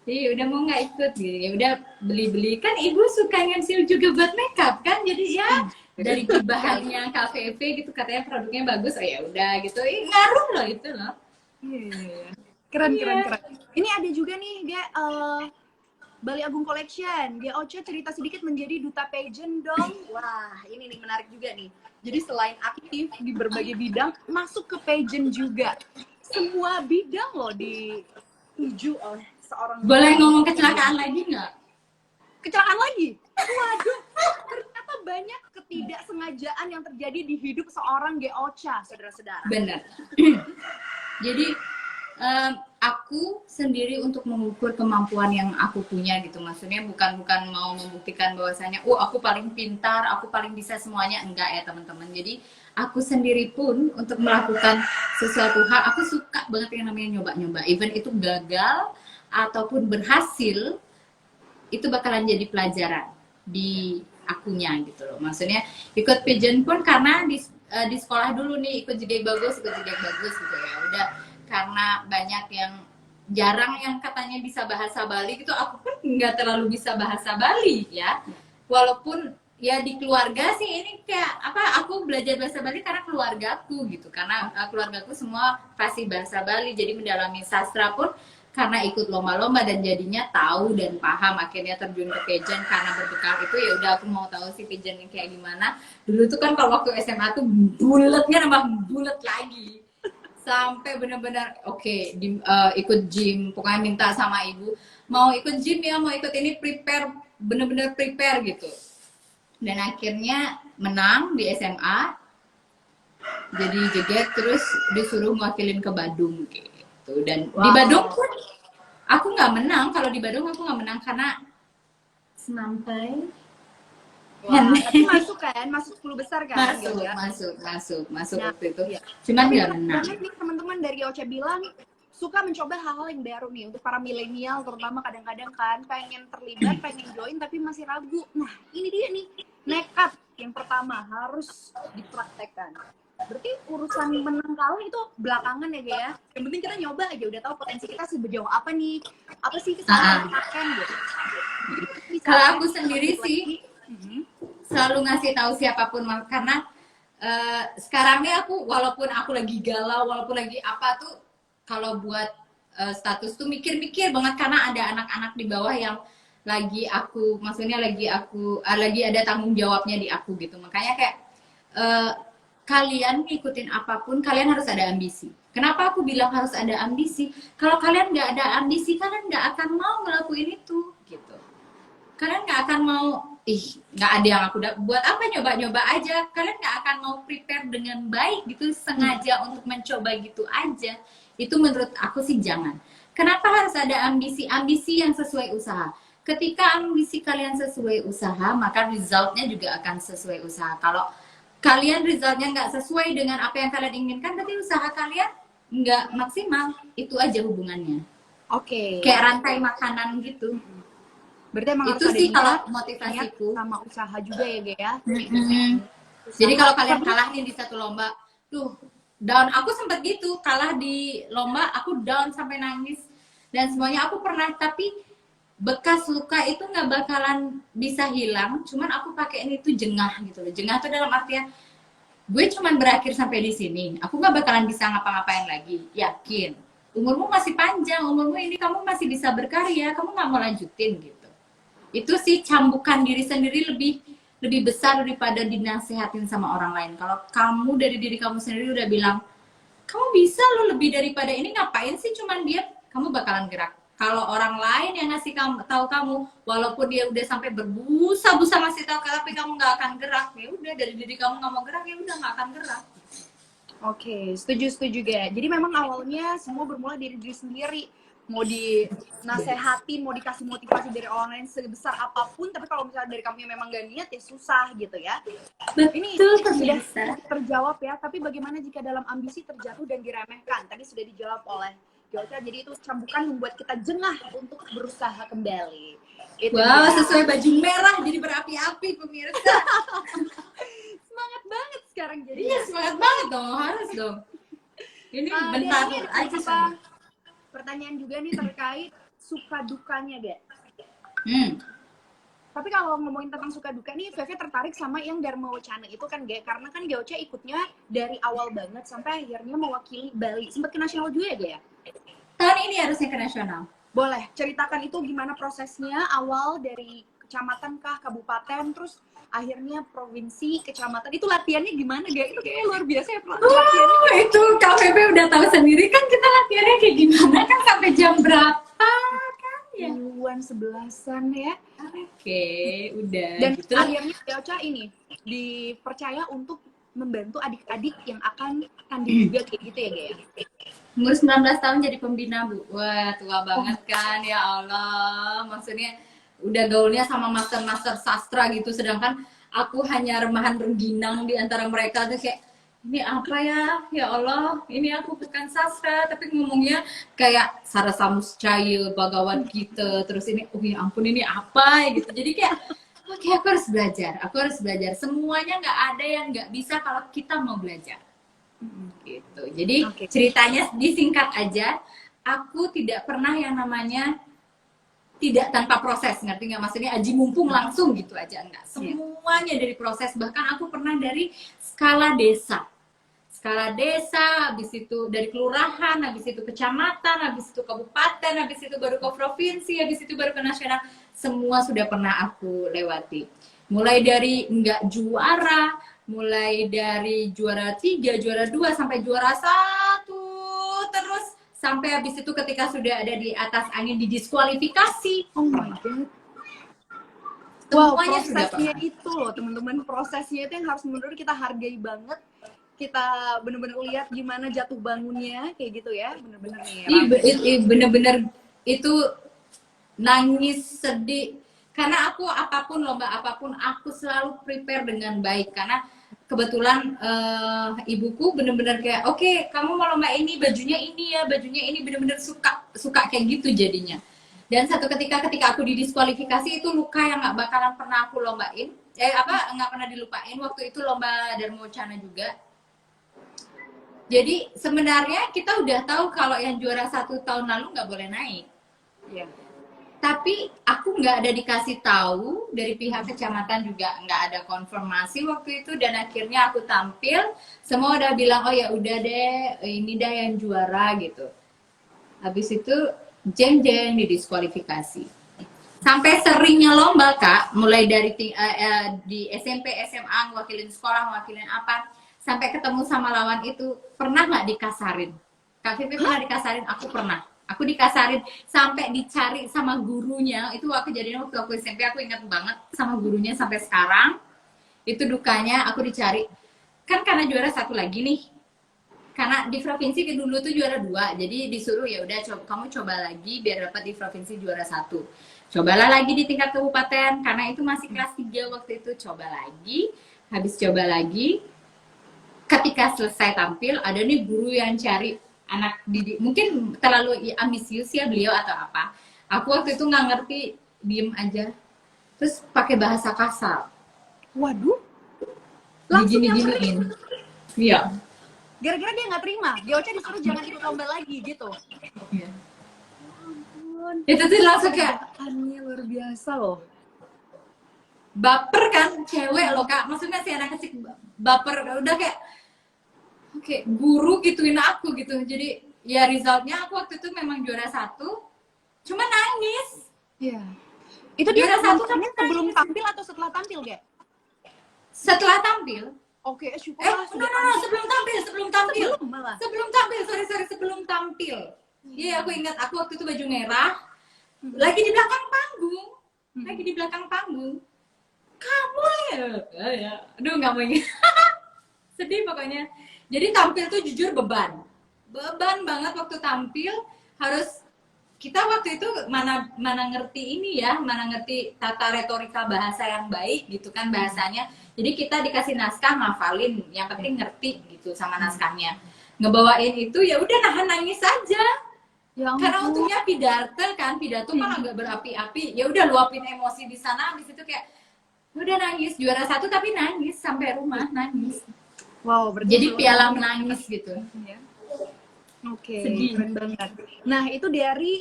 Jadi udah mau nggak ikut gitu, ya udah beli kan ibu suka nge-seal juga buat makeup kan, jadi ya dari bahannya KVV gitu katanya produknya bagus, oh ya udah gitu, ngaruh loh itu loh. Keren. Ini ada juga nih Bali Agung Collection, GOC cerita sedikit menjadi duta pageant dong. Wah, ini nih menarik juga nih. Jadi selain aktif di berbagai bidang, masuk ke pageant juga. Semua bidang loh dituju oleh seorang. Boleh ngomong kecelakaan lagi nggak? Kecelakaan lagi? Waduh, ternyata banyak ketidaksengajaan yang terjadi di hidup seorang GOC, saudara-saudara. Bener. Jadi aku sendiri untuk mengukur kemampuan yang aku punya gitu, maksudnya bukan mau membuktikan bahwasanya aku paling pintar, aku paling bisa semuanya, enggak ya teman-teman. Jadi aku sendiri pun untuk melakukan sesuatu hal, aku suka banget yang namanya nyoba-nyoba, even itu gagal ataupun berhasil, itu bakalan jadi pelajaran di akunya gitu loh. Maksudnya ikut pageant pun karena di sekolah dulu nih ikut jadi bagus gitu ya udah, karena banyak yang jarang yang katanya bisa bahasa Bali gitu, aku pun nggak terlalu bisa bahasa Bali ya, walaupun ya di keluarga sih ini kayak apa, aku belajar bahasa Bali karena keluargaku gitu, karena keluargaku semua fasih bahasa Bali, jadi mendalami sastra pun karena ikut lomba-lomba dan jadinya tahu dan paham, akhirnya terjun ke pageant karena berbekal itu ya udah aku mau tahu sih pageant yang kayak gimana. Dulu tuh kan kalau waktu SMA tuh buletnya nambah bulet lagi. Sampai benar-benar ikut gym, pokoknya minta sama ibu mau ikut gym ya, mau ikut ini, benar-benar prepare gitu, dan akhirnya menang di SMA jadi jeget, terus disuruh mewakilin ke Badung gitu, dan di Badung pun aku nggak menang. Kalau di Badung aku nggak menang karena semampai. Tapi masuk 10 besar kan? Masuk Nah, waktu itu. Iya. Cuman nggak menang. Banyak nih teman-teman dari Ocha bilang suka mencoba hal-hal yang baru nih untuk para milenial, terutama kadang-kadang kan pengen terlibat, pengen join tapi masih ragu. Nah, ini dia nih, nekat yang pertama harus dipraktekkan. Berarti urusan menang kalah itu belakangan ya, Gaya. Yang penting kita nyoba aja, udah tahu potensi kita sejauh apa nih, apa sih kesalahan gitu. Kalau aku sendiri sih selalu ngasih tahu siapapun, karena sekarang nih aku, walaupun aku lagi galau, walaupun lagi apa tuh, kalau buat status tuh mikir-mikir banget, karena ada anak-anak di bawah yang lagi ada tanggung jawabnya di aku gitu. Makanya kayak kalian ngikutin apapun, kalian harus ada ambisi. Kenapa aku bilang harus ada ambisi? Kalau kalian nggak ada ambisi, kalian nggak akan mau ngelakuin itu, gitu. Kalian nggak akan mau, nggak ada yang aku buat apa, nyoba-nyoba aja. Kalian nggak akan mau prepare dengan baik gitu, sengaja untuk mencoba gitu aja. Itu menurut aku sih jangan. Kenapa harus ada ambisi? Ambisi yang sesuai usaha. Ketika ambisi kalian sesuai usaha, maka resultnya juga akan sesuai usaha. Kalau kalian resultnya nggak sesuai dengan apa yang kalian inginkan, berarti usaha kalian nggak maksimal. Itu aja hubungannya. Oke. Kayak rantai makanan gitu. Berarti emang Itu harus sih ada kalau niat, motivasiku. sama usaha juga ya, Ge ya. Jadi kalau kalian kalah nih di satu lomba, tuh down. Aku sempet gitu, kalah di lomba, aku down sampai nangis dan semuanya aku pernah. Tapi bekas luka itu nggak bakalan bisa hilang. Cuman aku pakai ini tuh jengah gitu loh. Jengah tuh dalam artian gue cuman berakhir sampai di sini. Aku nggak bakalan bisa ngapa-ngapain lagi. Yakin. Umurmu masih panjang, umurmu ini kamu masih bisa berkarya. Kamu nggak mau lanjutin gitu. Itu sih cambukan diri sendiri lebih besar daripada dinasehatin sama orang lain. Kalau kamu dari diri kamu sendiri udah bilang, kamu bisa lo lebih daripada ini, ngapain sih cuman dia, kamu bakalan gerak. Kalau orang lain yang ngasih tahu kamu, walaupun dia udah sampai berbusa-busa ngasih tahu, tapi kamu nggak akan gerak, ya udah dari diri kamu nggak mau gerak, ya udah nggak akan gerak. Oke, setuju Ge. Jadi memang awalnya semua bermula dari diri sendiri. Mau dinasehatin, mau dikasih motivasi dari orang lain sebesar apapun, tapi kalau misalnya dari kamu yang memang gak niat, ya susah gitu ya. Ini sudah terjawab ya, tapi bagaimana jika dalam ambisi terjatuh dan diremehkan? Tadi sudah dijawab oleh Gyocha, jadi itu cambukan membuat kita jengah untuk berusaha kembali. Itu wow, dia. Sesuai baju merah jadi berapi-api pemirsa. Semangat banget sekarang jadi. Iya, semangat banget dong, harus dong. Ini bentar aja sama. Pertanyaan juga nih terkait suka dukanya, Ge. Tapi kalau ngomongin tentang suka duka nih, Veve tertarik sama yang Dharma Wacana itu kan, Ge. Karena kan Gyocha ikutnya dari awal banget sampai akhirnya mewakili Bali. Sempat ke nasional juga ya, Ge ya? Tahun ini harusnya ke nasional. Boleh, ceritakan itu gimana prosesnya, awal dari kecamatan kah, kabupaten, terus akhirnya provinsi, kecamatan. Itu latihannya gimana, Ge? Itu kayaknya luar biasa ya, latihannya. Itu KPP udah tahu sendiri kan kita latihannya kayak gimana kan, sampai jam berapa kan ya? 11-an ya. Oke, udah. Dan gitu. akhirnya Gyocha ini dipercaya untuk membantu adik-adik yang akan tanding juga kayak gitu ya, Ge ya? Umur 19 tahun jadi pembina, Bu. Wah, tua banget kan, ya Allah. Maksudnya udah gaulnya sama master-master sastra gitu, sedangkan aku hanya remahan rengginang di antara mereka. Tuh kayak, ini apa ya Allah, ini aku bukan sastra, tapi ngomongnya kayak Sarasamuscaya, Bhagavad Gita, terus ini, oh ya ampun ini apa gitu. Jadi kayak, oke, aku harus belajar. Semuanya nggak ada yang nggak bisa kalau kita mau belajar. Gitu. Jadi ceritanya disingkat aja, aku tidak pernah yang namanya tidak tanpa proses, ngerti nggak? Maksudnya aji mumpung langsung gitu aja, enggak. Semuanya dari proses. Bahkan aku pernah dari skala desa, habis itu dari kelurahan, habis itu kecamatan, habis itu kabupaten, habis itu baru ke provinsi, habis itu baru ke nasional. Semua sudah pernah aku lewati. Mulai dari enggak juara, mulai dari juara 3, juara 2, sampai juara 1, terus sampai habis itu ketika sudah ada di atas angin didiskualifikasi. Oh my god. Wow, prosesnya itu loh teman-teman, prosesnya itu yang harus menurut kita hargai banget. Kita bener-bener lihat gimana jatuh bangunnya kayak gitu ya, bener-bener nih. Bener-bener itu nangis, sedih. Karena aku apapun, lomba apapun, aku selalu prepare dengan baik. Karena kebetulan ibuku bener-bener kayak, oke, kamu mau lomba ini, bajunya ini ya, bajunya ini, bener-bener suka kayak gitu jadinya. Dan satu ketika aku didiskualifikasi, itu luka yang nggak bakalan pernah aku lombain. Nggak pernah dilupain. Waktu itu lomba Dharma Wacana juga. Jadi sebenarnya kita udah tahu kalau yang juara 1 tahun lalu nggak boleh naik. Yeah. Tapi aku nggak ada dikasih tahu dari pihak kecamatan, juga nggak ada konfirmasi waktu itu, dan akhirnya aku tampil, semua udah bilang oh ya udah deh, ini dah yang juara gitu. Habis itu jeng-jeng didiskualifikasi. Sampai seringnya lomba Kak, mulai dari di SMP, SMA, ngewakilin sekolah, ngewakilin apa, sampai ketemu sama lawan itu. Pernah nggak dikasarin? Kak Vivi pernah dikasarin? Aku pernah. Aku dikasarin sampai dicari sama gurunya. Itu kejadian waktu aku SMP, aku ingat banget sama gurunya sampai sekarang. Itu dukanya aku dicari. Kan karena juara satu lagi nih. Karena di provinsi dulu tuh juara 2, jadi disuruh ya udah kamu coba lagi biar dapat di provinsi juara 1. Cobalah lagi di tingkat kabupaten karena itu masih kelas 3 waktu itu. Coba lagi, habis coba lagi, ketika selesai tampil ada nih guru yang cari anak didik, mungkin terlalu ambisius ya beliau atau apa. Aku waktu itu nggak ngerti, diem aja, terus pakai bahasa kasar. Waduh, langsung Gini-giniin. Iya. Gara-gara dia nggak terima, Diocha disuruh jangan ikut lomba lagi gitu. Iya. Itu tuh langsung kayak Aneh, luar biasa loh. baper kan, cewek loh Kak, maksudnya si anak kecil baper, udah kayak oke, guru gituin aku gitu. Jadi ya resultnya aku waktu itu memang juara 1, cuma nangis. Iya. Itu dia Juara satu kan tapi sebelum nangis. tampil atau setelah tampil, Ge? Setelah tampil, Oke, syukurlah no, sebelum tampil. Sebelum malah. Sebelum tampil, sorry, sebelum tampil. Iya, aku ingat, aku waktu itu baju merah, lagi di belakang panggung. Kamu ya, aduh nggak mau ingat. Sedih pokoknya. Jadi tampil tuh jujur beban banget waktu tampil. Harus kita waktu itu mana ngerti ini ya, mana ngerti tata retorika bahasa yang baik gitu kan bahasanya. Jadi kita dikasih naskah, ngafalin, yang penting ngerti gitu sama naskahnya. Ngebawain itu ya udah nahan nangis aja. Ya Karena ampun. untungnya pidato kan agak berapi-api. Ya udah luapin emosi di sana, habis itu kayak udah nangis, juara 1 tapi nangis sampai rumah nangis. Wow, berarti Jadi piala menangis gitu. ya. Oke, Sedih. keren banget. Nah, itu dari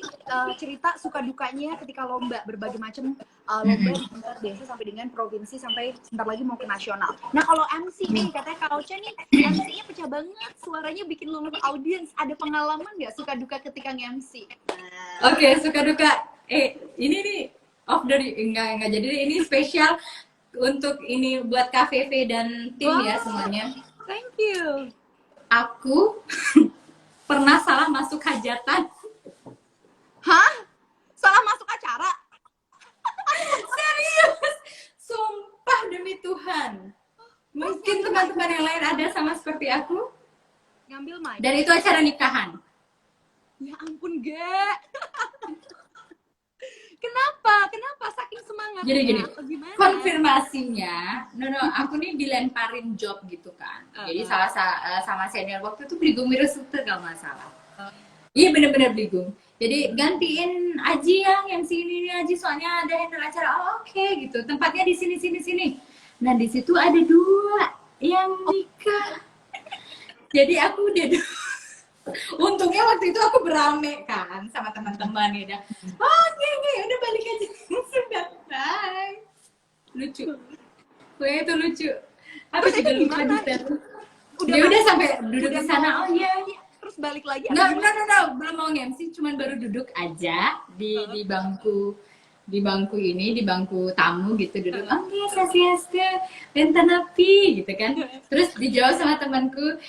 cerita suka dukanya ketika lomba, berbagai macam lomba di tingkat desa sampai dengan provinsi sampai sebentar lagi mau ke nasional. Nah, kalau MC nih, katanya Kak Ocha nih MC-nya pecah banget, suaranya bikin luluh audiens. Ada pengalaman nggak suka duka ketika nge-MC? Oke, suka duka. Ini nih off dari enggak jadi ini spesial untuk ini buat KVV dan tim ya semuanya. Thank you. Aku pernah salah masuk hajatan. Hah? Salah masuk acara? Serius? Sumpah demi Tuhan. Mungkin teman-teman yang lain ada sama seperti aku. Ngambil mic. Dan itu acara nikahan. Ya ampun, Ge. Kenapa? Saking semangatnya? Jadi gini, atau gimana? konfirmasinya, aku nih dilemparin job gitu kan. Jadi sama senior waktu itu Bligung Wirasuta kalau nggak salah. Iya bener-bener Bligung. Jadi gantiin Aji yang MC ini nih Aji, soalnya ada handle acara. Oh, oke gitu. Tempatnya di sini. Nah di situ ada 2 yang nikah. Jadi aku udah untungnya waktu itu aku berame kan sama teman-teman ya. Oke, udah balik aja. Sudah, bye. Lucu. Pokoknya itu lucu. Apa Terus juga itu lupa gimana? detail. Udah Ya udah balik- sampai duduk di sana. Oh iya. Terus balik lagi? Enggak, belum mau nge-MC, cuman baru duduk aja di bangku ini, di bangku tamu gitu duduk. Oke, sasiaste, benten api gitu kan. Terus dijawab sama temanku,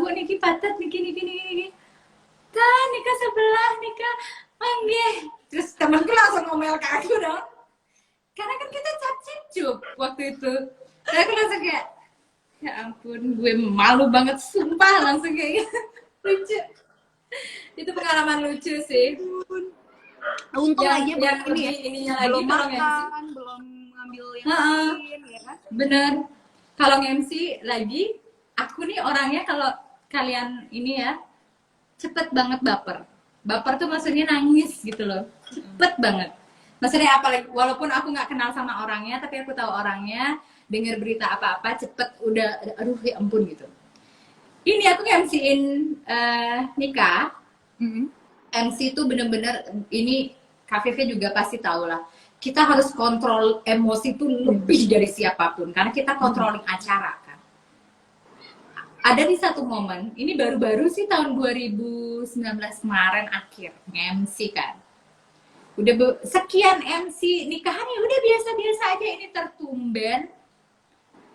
Bu Niki patet niki. Kan nikah sebelah nikah. Oke. Terus temanku langsung ngomel ke aku dong. Karena kan kita cap-cip waktu itu. Dan aku langsung kayak ya ampun, gue malu banget sumpah langsung kayak gitu. Lucu. Itu pengalaman lucu sih. Untung aja yang ini ya. ininya lagi Belum kalau MC. makan, belum ngambil yang Heeh. lain, ya kan? Bener. Kalau MC lagi, aku nih orangnya kalau kalian ini ya cepet banget baper. Baper tuh maksudnya nangis gitu loh. Cepet banget. Maksudnya apalagi walaupun aku nggak kenal sama orangnya, tapi aku tahu orangnya, dengar berita apa-apa cepet udah aduh ya ampun gitu. Ini aku MC-in nikah. MC itu bener-bener ini KVV juga pasti tahu lah. Kita harus kontrol emosi itu lebih dari siapapun karena kita controlling acara kan. Ada di satu momen, ini baru-baru sih tahun 2019 kemarin akhir MC kan. Udah sekian MC nikahan ya udah biasa-biasa aja, ini tertumben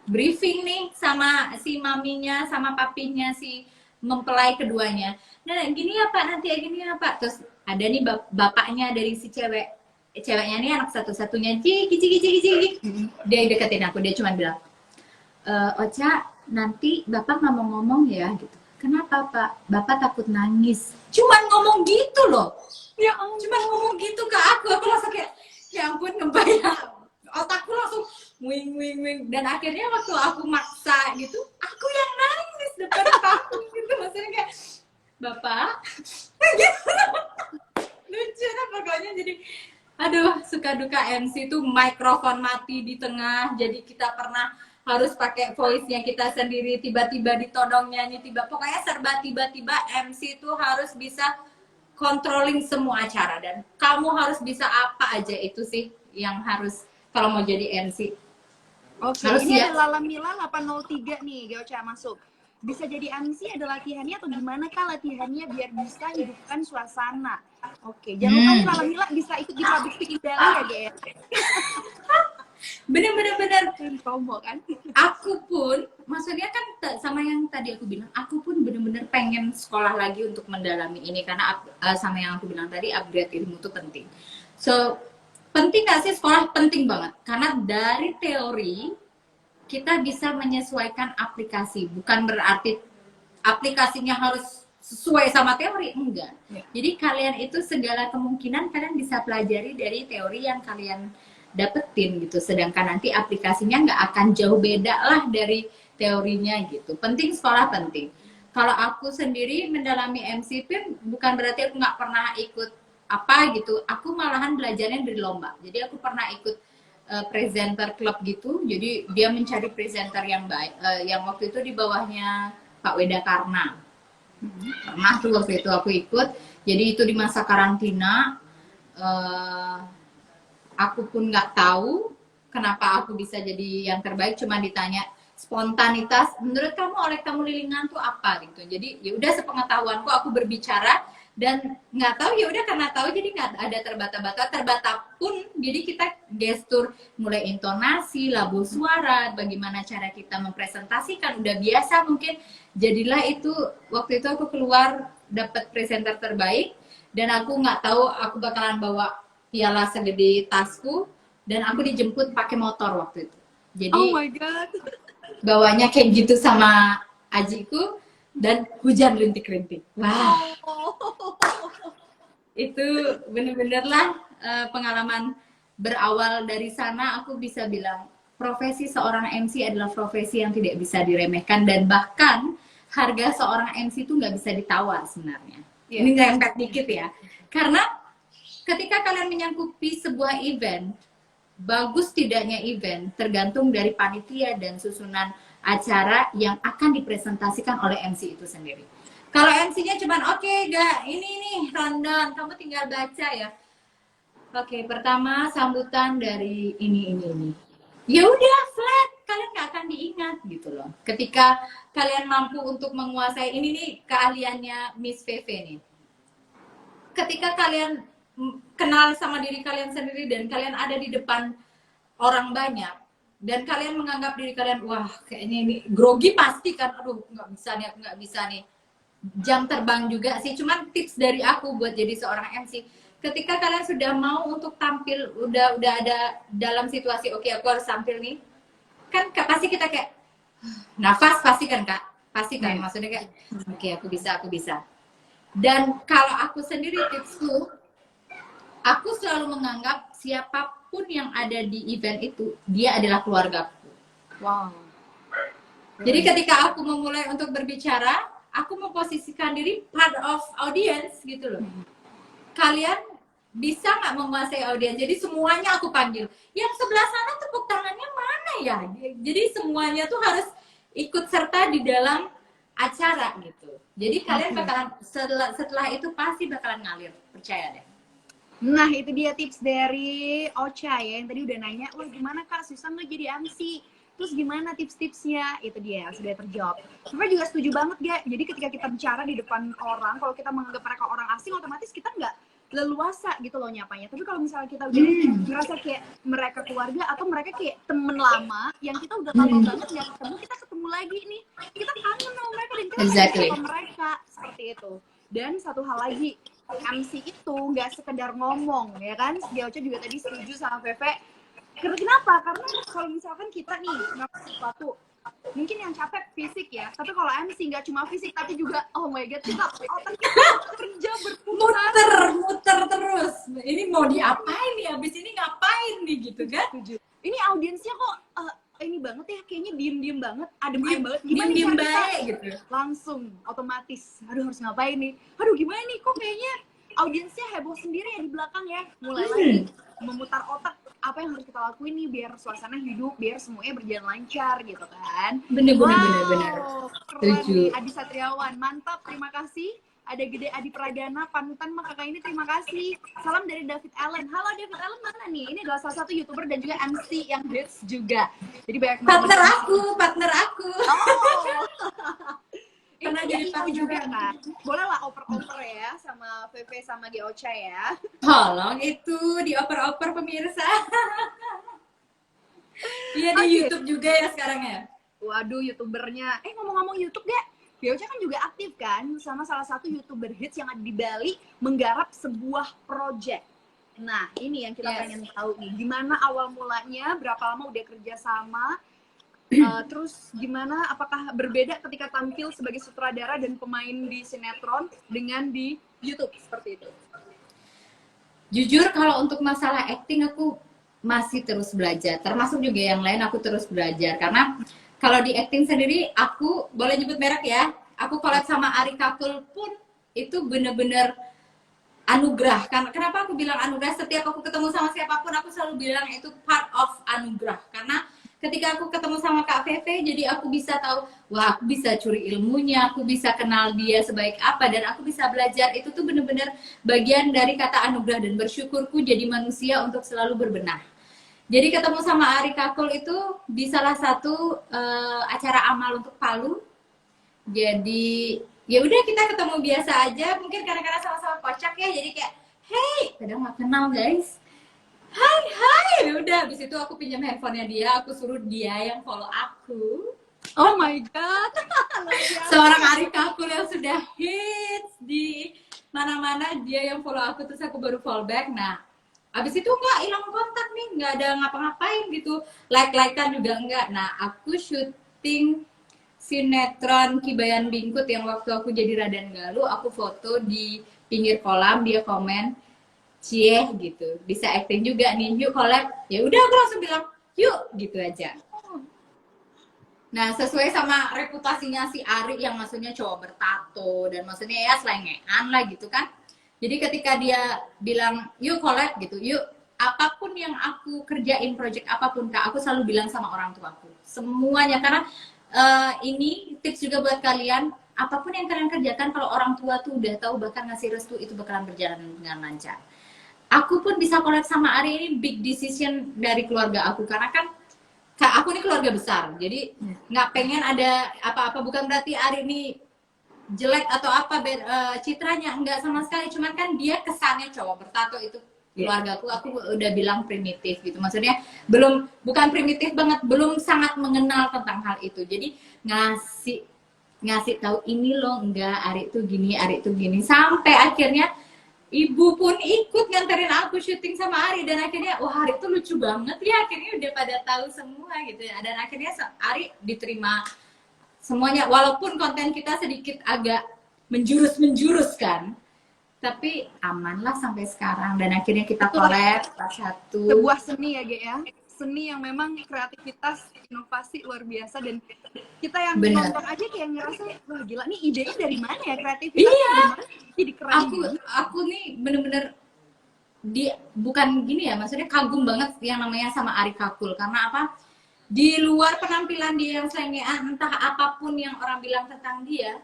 briefing nih sama si maminya sama papinya si mempelai keduanya. Nah gini ya Pak, nanti ya gini ya Pak. Terus ada nih bapaknya dari si ceweknya nih anak satu-satunya, ciki ciki ciki ciki. Dia deketin aku, dia cuma bilang, Ocha, nanti bapak nggak mau ngomong ya gitu. Kenapa Pak? Bapak takut nangis. Cuman ngomong gitu loh. Ya Cuman ngomong gitu ke aku langsung kayak, ya ampun ngebayang. Otakku langsung wing wing wing. Dan akhirnya waktu aku maksa gitu, aku yang nangis depan kamu gitu. Maksudnya kayak, Bapak, gitu. Lucu lah pokoknya. Jadi aduh, suka duka MC tuh mikrofon mati di tengah, jadi kita pernah harus pakai voice-nya kita sendiri, tiba-tiba ditodong nyanyi, pokoknya serba tiba-tiba. MC tuh harus bisa controlling semua acara, dan kamu harus bisa apa aja, itu sih yang harus kalau mau jadi MC. Oke, Harus ini siap. ada Lala Mila 803 nih, Geocha masuk. Bisa jadi MC, ada latihannya atau gimana kah latihannya biar bisa hidupkan suasana? Oke, jangan lupa nih Lala Mila bisa ikut di public speaking Bali ya, Ge. Bener-bener Promo kan? aku pun, maksudnya kan sama yang tadi aku bilang, aku pun bener-bener pengen sekolah lagi untuk mendalami ini, karena sama yang aku bilang tadi, upgrade ilmu itu penting. So, penting gak sih sekolah? Penting banget, karena dari teori kita bisa menyesuaikan aplikasi, bukan berarti aplikasinya harus sesuai sama teori, enggak. Jadi kalian itu segala kemungkinan kalian bisa pelajari dari teori yang kalian dapetin gitu, sedangkan nanti aplikasinya nggak akan jauh beda lah dari teorinya gitu. Penting, sekolah penting. Kalau aku sendiri mendalami MC pun bukan berarti aku nggak pernah ikut apa gitu, aku malahan belajarnya dari lomba. Jadi aku pernah ikut presenter club gitu, jadi dia mencari presenter yang baik, yang waktu itu di bawahnya Pak Weda Karna. Pernah tuh waktu itu aku ikut, jadi itu di masa karantina. Aku pun nggak tahu kenapa aku bisa jadi yang terbaik, cuma ditanya spontanitas, menurut kamu oleh kamu lilingan tuh apa gitu. Jadi ya udah, sepengetahuanku aku berbicara, dan nggak tahu, ya udah karena tahu jadi nggak ada terbata pun, jadi kita gestur, mulai intonasi, labu suara, bagaimana cara kita mempresentasikan, udah biasa mungkin. Jadilah itu, waktu itu aku keluar dapat presenter terbaik, dan aku nggak tahu aku bakalan bawa piala segede tasku, dan aku dijemput pakai motor waktu itu. Jadi oh my god, bawanya kayak gitu sama ajiku, dan hujan rintik-rintik. Wah, itu bener-bener lah pengalaman berawal. Dari sana aku bisa bilang profesi seorang MC adalah profesi yang tidak bisa diremehkan, dan bahkan harga seorang MC itu nggak bisa ditawar sebenarnya. Ini ngerempet dikit ya, karena ketika kalian menyangkupi sebuah event, bagus tidaknya event tergantung dari panitia dan susunan acara yang akan dipresentasikan oleh MC itu sendiri. Kalau MC-nya cuman oke, gak ini nih rundown, kamu tinggal baca ya. Oke, pertama sambutan dari ini. Ya udah flat, kalian gak akan diingat gitu loh. Ketika kalian mampu untuk menguasai ini nih, keahliannya Miss VV nih. Ketika kalian kenal sama diri kalian sendiri dan kalian ada di depan orang banyak, dan kalian menganggap diri kalian, wah kayaknya ini grogi pasti kan, aduh nggak bisa nih. Jam terbang juga sih, cuman tips dari aku buat jadi seorang MC, ketika kalian sudah mau untuk tampil, udah ada dalam situasi oke, aku harus tampil nih, kan pasti kita kayak nafas, pasti kan Kak, pasti kan, maksudnya kayak oke, aku bisa. Dan kalau aku sendiri tipsku, aku selalu menganggap siapapun yang ada di event itu, dia adalah keluargaku. wow. Jadi ketika aku memulai untuk berbicara, aku memposisikan diri part of audience gitu loh. Kalian bisa nggak menguasai audiens? Jadi semuanya aku panggil. Yang sebelah sana tepuk tangannya mana ya? Jadi semuanya tuh harus ikut serta di dalam acara gitu. Jadi kalian bakalan setelah itu pasti bakalan ngalir, percaya deh. Nah, itu dia tips dari Ocha ya, yang tadi udah nanya, wah gimana Kak, susah nggak jadi MC? Terus gimana tips-tipsnya? Itu dia, sudah terjawab. Sebenarnya juga setuju banget ya, jadi ketika kita bicara di depan orang, kalau kita menganggap mereka orang asing, otomatis kita leluasa gitu loh nyapanya. Tapi kalau misalnya kita udah ngerasa kayak mereka keluarga atau mereka kayak temen lama yang kita udah lama banget nggak ketemu, kita ketemu lagi nih, kita kangen sama mereka dan kita pengen sama mereka seperti itu. Dan satu hal lagi, MC itu nggak sekedar ngomong ya kan, Geocha juga tadi setuju sama Veve. Kenapa? Karena kalau misalkan kita nih ngelakuin sesuatu, mungkin yang capek fisik ya, tapi kalau MC nggak cuma fisik tapi juga oh my god, kita otak kita kerja berputar muter terus. Ini mau diapain nih, abis ini ngapain nih gitu kan. Ini audiensnya kok ini banget ya, kayaknya diem banget, adem banget, gimana diem baik gitu, langsung otomatis aduh harus ngapain nih, aduh gimana nih kok kayaknya audiensnya heboh sendiri ya di belakang ya, mulai lagi memutar otak apa yang harus kita lakuin nih biar suasana hidup, biar semuanya berjalan lancar gitu kan. Bener. Keren nih Adi Satriawan, mantap, terima kasih. Ada Gede Adi Pradana, panutan mah kakak ini, terima kasih. Salam dari David Allen. Halo David Allen, mana nih? Ini adalah salah satu YouTuber dan juga MC yang hits juga. Jadi banyak partner aku. Oh. Pernah jadi partner juga kan. Boleh lah oper-oper ya sama Veve sama Geocha ya. Tolong itu dioper-oper pemirsa. Iya di YouTube juga ya sekarang ya. Waduh, YouTubernya. Ngomong-ngomong YouTube gak? Geocha kan juga aktif kan sama salah satu YouTuber hits yang ada di Bali menggarap sebuah project. Nah, ini yang kita pengen tahu nih. Gimana awal mulanya, berapa lama udah kerja sama, terus gimana, apakah berbeda ketika tampil sebagai sutradara dan pemain di sinetron dengan di YouTube seperti itu? Jujur kalau untuk masalah acting aku masih terus belajar, termasuk juga yang lain aku terus belajar, karena kalau di acting sendiri aku boleh nyebut merek ya, aku collab sama Ari Kakul pun itu bener-bener anugerah. Kenapa aku bilang anugerah? Setiap aku ketemu sama siapapun aku selalu bilang itu part of anugerah, karena ketika aku ketemu sama Kak Veve, jadi aku bisa tahu, wah aku bisa curi ilmunya, aku bisa kenal dia sebaik apa, dan aku bisa belajar. Itu tuh bener-bener bagian dari kata anugerah dan bersyukurku jadi manusia untuk selalu berbenah. Jadi ketemu sama Ari Kakul itu di salah satu acara amal untuk Palu. Jadi ya udah kita ketemu biasa aja, mungkin karena sama-sama kocak ya, jadi kayak hey, kadang nggak kenal guys. Hai, udah habis itu aku pinjam handphonenya dia, aku suruh dia yang follow aku. Oh my god. Seorang Ari Kakul yang sudah hits di mana-mana, dia yang follow aku, terus aku baru follow back. Nah, habis itu nggak hilang kontak nih, nggak ada ngapa-ngapain gitu, like-likean juga enggak. Nah, aku syuting sinetron Kibayan Bingkut yang waktu aku jadi Raden Galuh, aku foto di pinggir kolam, dia komen cie gitu, bisa acting juga nih, yuk collab. Ya udah aku langsung bilang yuk gitu aja. Nah, sesuai sama reputasinya si Ari yang maksudnya cowok bertato dan maksudnya ya selengean lah gitu kan. Jadi ketika dia bilang yuk collab gitu, yuk, apapun yang aku kerjain, project apapun Kak, aku selalu bilang sama orang tuaku semuanya, karena ini tips juga buat kalian, apapun yang kalian kerjakan kalau orang tua tuh udah tahu bahkan ngasih restu, itu bakalan berjalan dengan lancar. Aku pun bisa collab sama Ari, ini big decision dari keluarga aku, karena kan aku ini keluarga besar, jadi nggak pengen ada apa-apa. Bukan berarti Ari ini jelek atau apa citranya, enggak sama sekali, cuman kan dia kesannya cowok bertato itu keluarga aku udah bilang primitif gitu, maksudnya bukan primitif banget, belum sangat mengenal tentang hal itu. Jadi ngasih tahu ini loh, enggak, Ari itu gini, Ari itu gini, sampai akhirnya ibu pun ikut nganterin aku syuting sama Ari, dan akhirnya wah Ari itu lucu banget ya, akhirnya udah pada tahu semua gitu ya. Dan akhirnya Ari diterima semuanya, walaupun konten kita sedikit agak menjurus kan, tapi aman lah sampai sekarang. Dan akhirnya kita collab satu. Sebuah seni ya Ge ya, seni yang memang kreativitas, inovasi luar biasa, dan kita yang nonton aja kayak ngerasa wah gila nih idenya dari mana ya, kreativitas dari mana jadi keren. Aku nih bener-bener bukan gini ya, maksudnya kagum banget yang namanya sama Ari Kakul, karena apa, di luar penampilan dia yang selengean, entah apapun yang orang bilang tentang dia,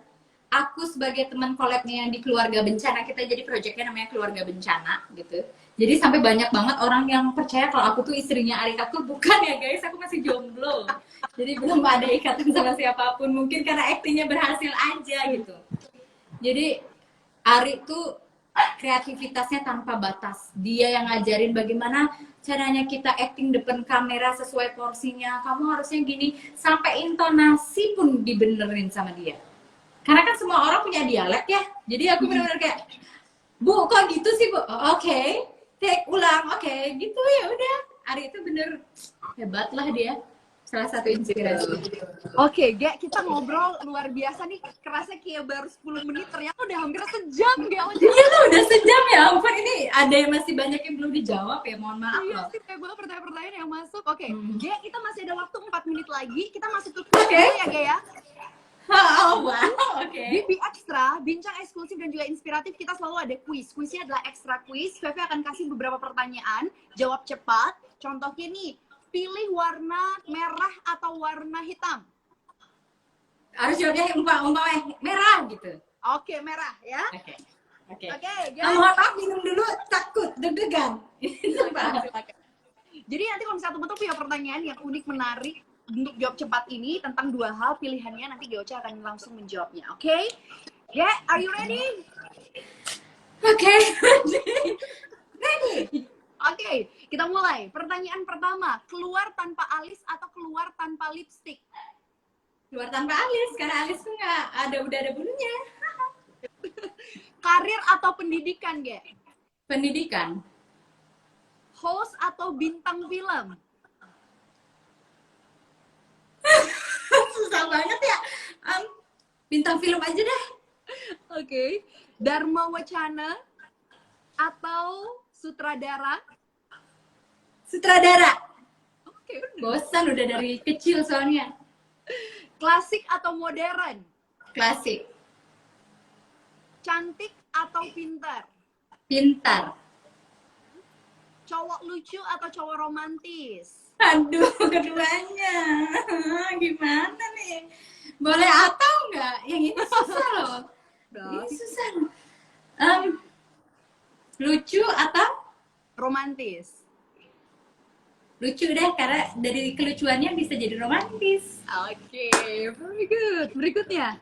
aku sebagai teman collabnya yang di Keluarga Bencana, kita jadi projectnya namanya Keluarga Bencana gitu. Jadi sampai banyak banget orang yang percaya kalau aku tuh istrinya Ari Kakul. Bukan ya guys, aku masih jomblo. Jadi belum ada ikatan sama siapapun. Mungkin karena aktingnya berhasil aja gitu. Jadi Ari tuh kreativitasnya tanpa batas. Dia yang ngajarin bagaimana caranya kita acting depan kamera sesuai porsinya. Kamu harusnya gini, sampai intonasi pun dibenerin sama dia. Karena kan semua orang punya dialek ya. Jadi aku benar-benar kayak, Bu, kok gitu sih, Bu? Oh, oke. Take ulang. Oke, gitu ya udah. Ari itu bener hebat lah dia. Salah satu inspirasi. Oke, Ge, kita ngobrol luar biasa nih. Kerasa kayak baru 10 menit, ternyata udah hampir sejam, Ge. Iya tuh udah sejam ya ampun, ini ada yang masih banyak yang belum dijawab ya, mohon maaf Iya loh. sih, kayak banget pertanyaan-pertanyaan yang masuk. Oke, Ge, kita masih ada waktu 4 menit lagi. Kita masuk ke quiz dulu ya, Ge ya. Oh wow, oke. Di Be Extra, bincang eksklusif dan juga inspiratif, kita selalu ada quiz. Quiznya adalah extra quiz. Feve akan kasih beberapa pertanyaan, jawab cepat. Contohnya nih, pilih warna merah atau warna hitam. Harus jawabnya umpamanya merah gitu. Oke, merah ya. Oke. Oke. Oke, Mohon maaf minum dulu, takut deg-degan. Jadi nanti kalau misalnya teman-teman punya pertanyaan yang unik, menarik untuk jawab cepat ini tentang dua hal pilihannya, nanti Geocha akan langsung menjawabnya. Oke? Yeah, are you ready? Oke. Ready. Oke, kita mulai. Pertanyaan pertama, keluar tanpa alis atau keluar tanpa lipstick? Keluar tanpa alis, karena alis tuh udah ada bulunya. Karir atau pendidikan, Ge? Pendidikan. Host atau bintang film? Susah banget ya. Bintang film aja deh. Oke. Dharma Wacana atau sutradara? Sutradara. Oke, udah. Bosan udah dari kecil soalnya. Klasik atau modern? Klasik. Cantik atau pintar? Pintar. Cowok lucu atau cowok romantis? Aduh, keduanya. Gimana nih? Boleh atau enggak? Yang ini susah loh. Ini susah. Lucu atau? Romantis. Lucu deh, karena dari kelucuannya bisa jadi romantis. Oke, very good. Berikutnya.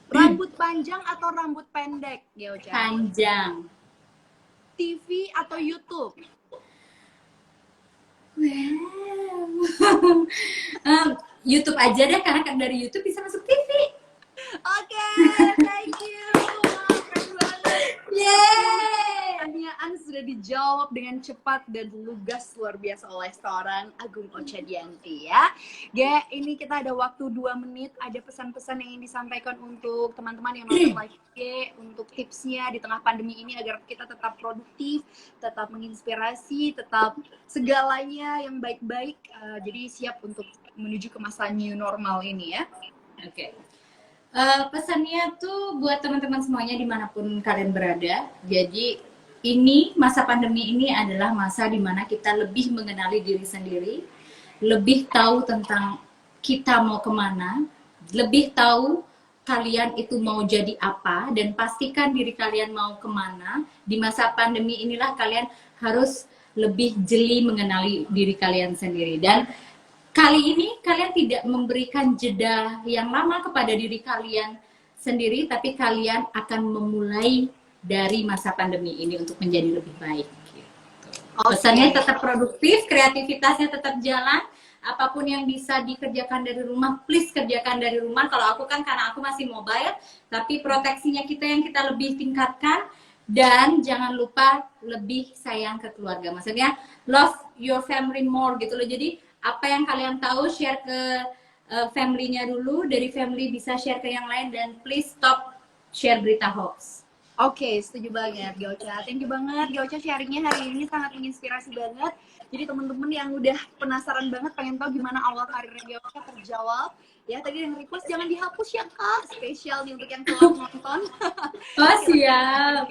Rambut panjang atau rambut pendek, Geocha? Panjang. TV atau YouTube? Wow. YouTube aja deh, karena kan dari YouTube bisa masuk TV. Oke, thank you. Wah, keren banget. Yeay. Pertanyaan sudah dijawab dengan cepat dan lugas luar biasa oleh seorang Agung Ochadianti ya. Ge, ini kita ada waktu 2 menit. Ada pesan-pesan yang ingin disampaikan untuk teman-teman yang nonton live Ge, untuk tipsnya di tengah pandemi ini agar kita tetap produktif, tetap menginspirasi, tetap segalanya yang baik-baik. Jadi siap untuk menuju ke masa new normal ini ya. Oke. Pesannya tuh buat teman-teman semuanya dimanapun kalian berada. Jadi ini masa pandemi ini adalah masa dimana kita lebih mengenali diri sendiri, lebih tahu tentang kita mau kemana, lebih tahu kalian itu mau jadi apa, dan pastikan diri kalian mau kemana. Di masa pandemi inilah kalian harus lebih jeli mengenali diri kalian sendiri. Dan kali ini kalian tidak memberikan jeda yang lama kepada diri kalian sendiri, tapi kalian akan memulai dari masa pandemi ini untuk menjadi lebih baik. Gitu. Pesannya tetap produktif, kreativitasnya tetap jalan. Apapun yang bisa dikerjakan dari rumah, please kerjakan dari rumah. Kalau aku kan karena aku masih mobile, tapi proteksinya kita yang kita lebih tingkatkan. Dan jangan lupa lebih sayang ke keluarga. Maksudnya love your family more gitu loh. Jadi apa yang kalian tahu share ke family-nya dulu, dari family bisa share ke yang lain, dan please stop share berita hoax. Oke, setuju banget Geocha. Thank you banget Geocha, sharingnya hari ini sangat menginspirasi banget. Jadi teman-teman yang udah penasaran banget pengen tahu gimana awal karirnya Geocha terjawab. Ya, tadi yang request jangan dihapus ya Kak, spesial nih untuk yang telah nonton. Oh siap.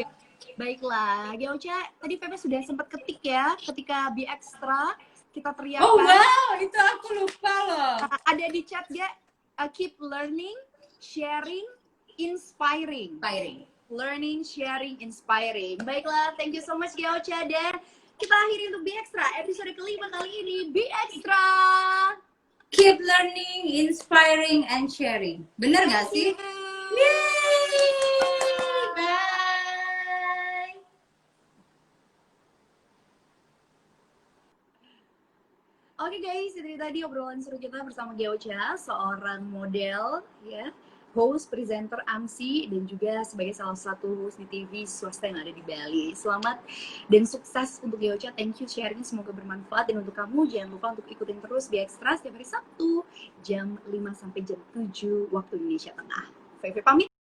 Baiklah, Geocha, tadi Pepe sudah sempat ketik ya ketika Be Extra kita teriakan. Oh wow, itu aku lupa loh. Ada di chat ya, keep learning, sharing, inspiring. Learning, sharing, inspiring. Baiklah, thank you so much Geocha, dan kita akhiri untuk Be Extra episode kelima kali ini. Be Extra, keep learning, inspiring, and sharing. Bener gak sih? Yeay! Bye! Oke guys, itu tadi obrolan seru kita bersama Geocha, seorang model, ya, host, presenter, MC, dan juga sebagai salah satu host di TV swasta yang ada di Bali. Selamat dan sukses untuk Geocha. Thank you sharing, semoga bermanfaat. Dan untuk kamu jangan lupa untuk ikutin terus Be Extra setiap hari Sabtu jam 5 sampai jam 7 waktu Indonesia Tengah. Feve pamit.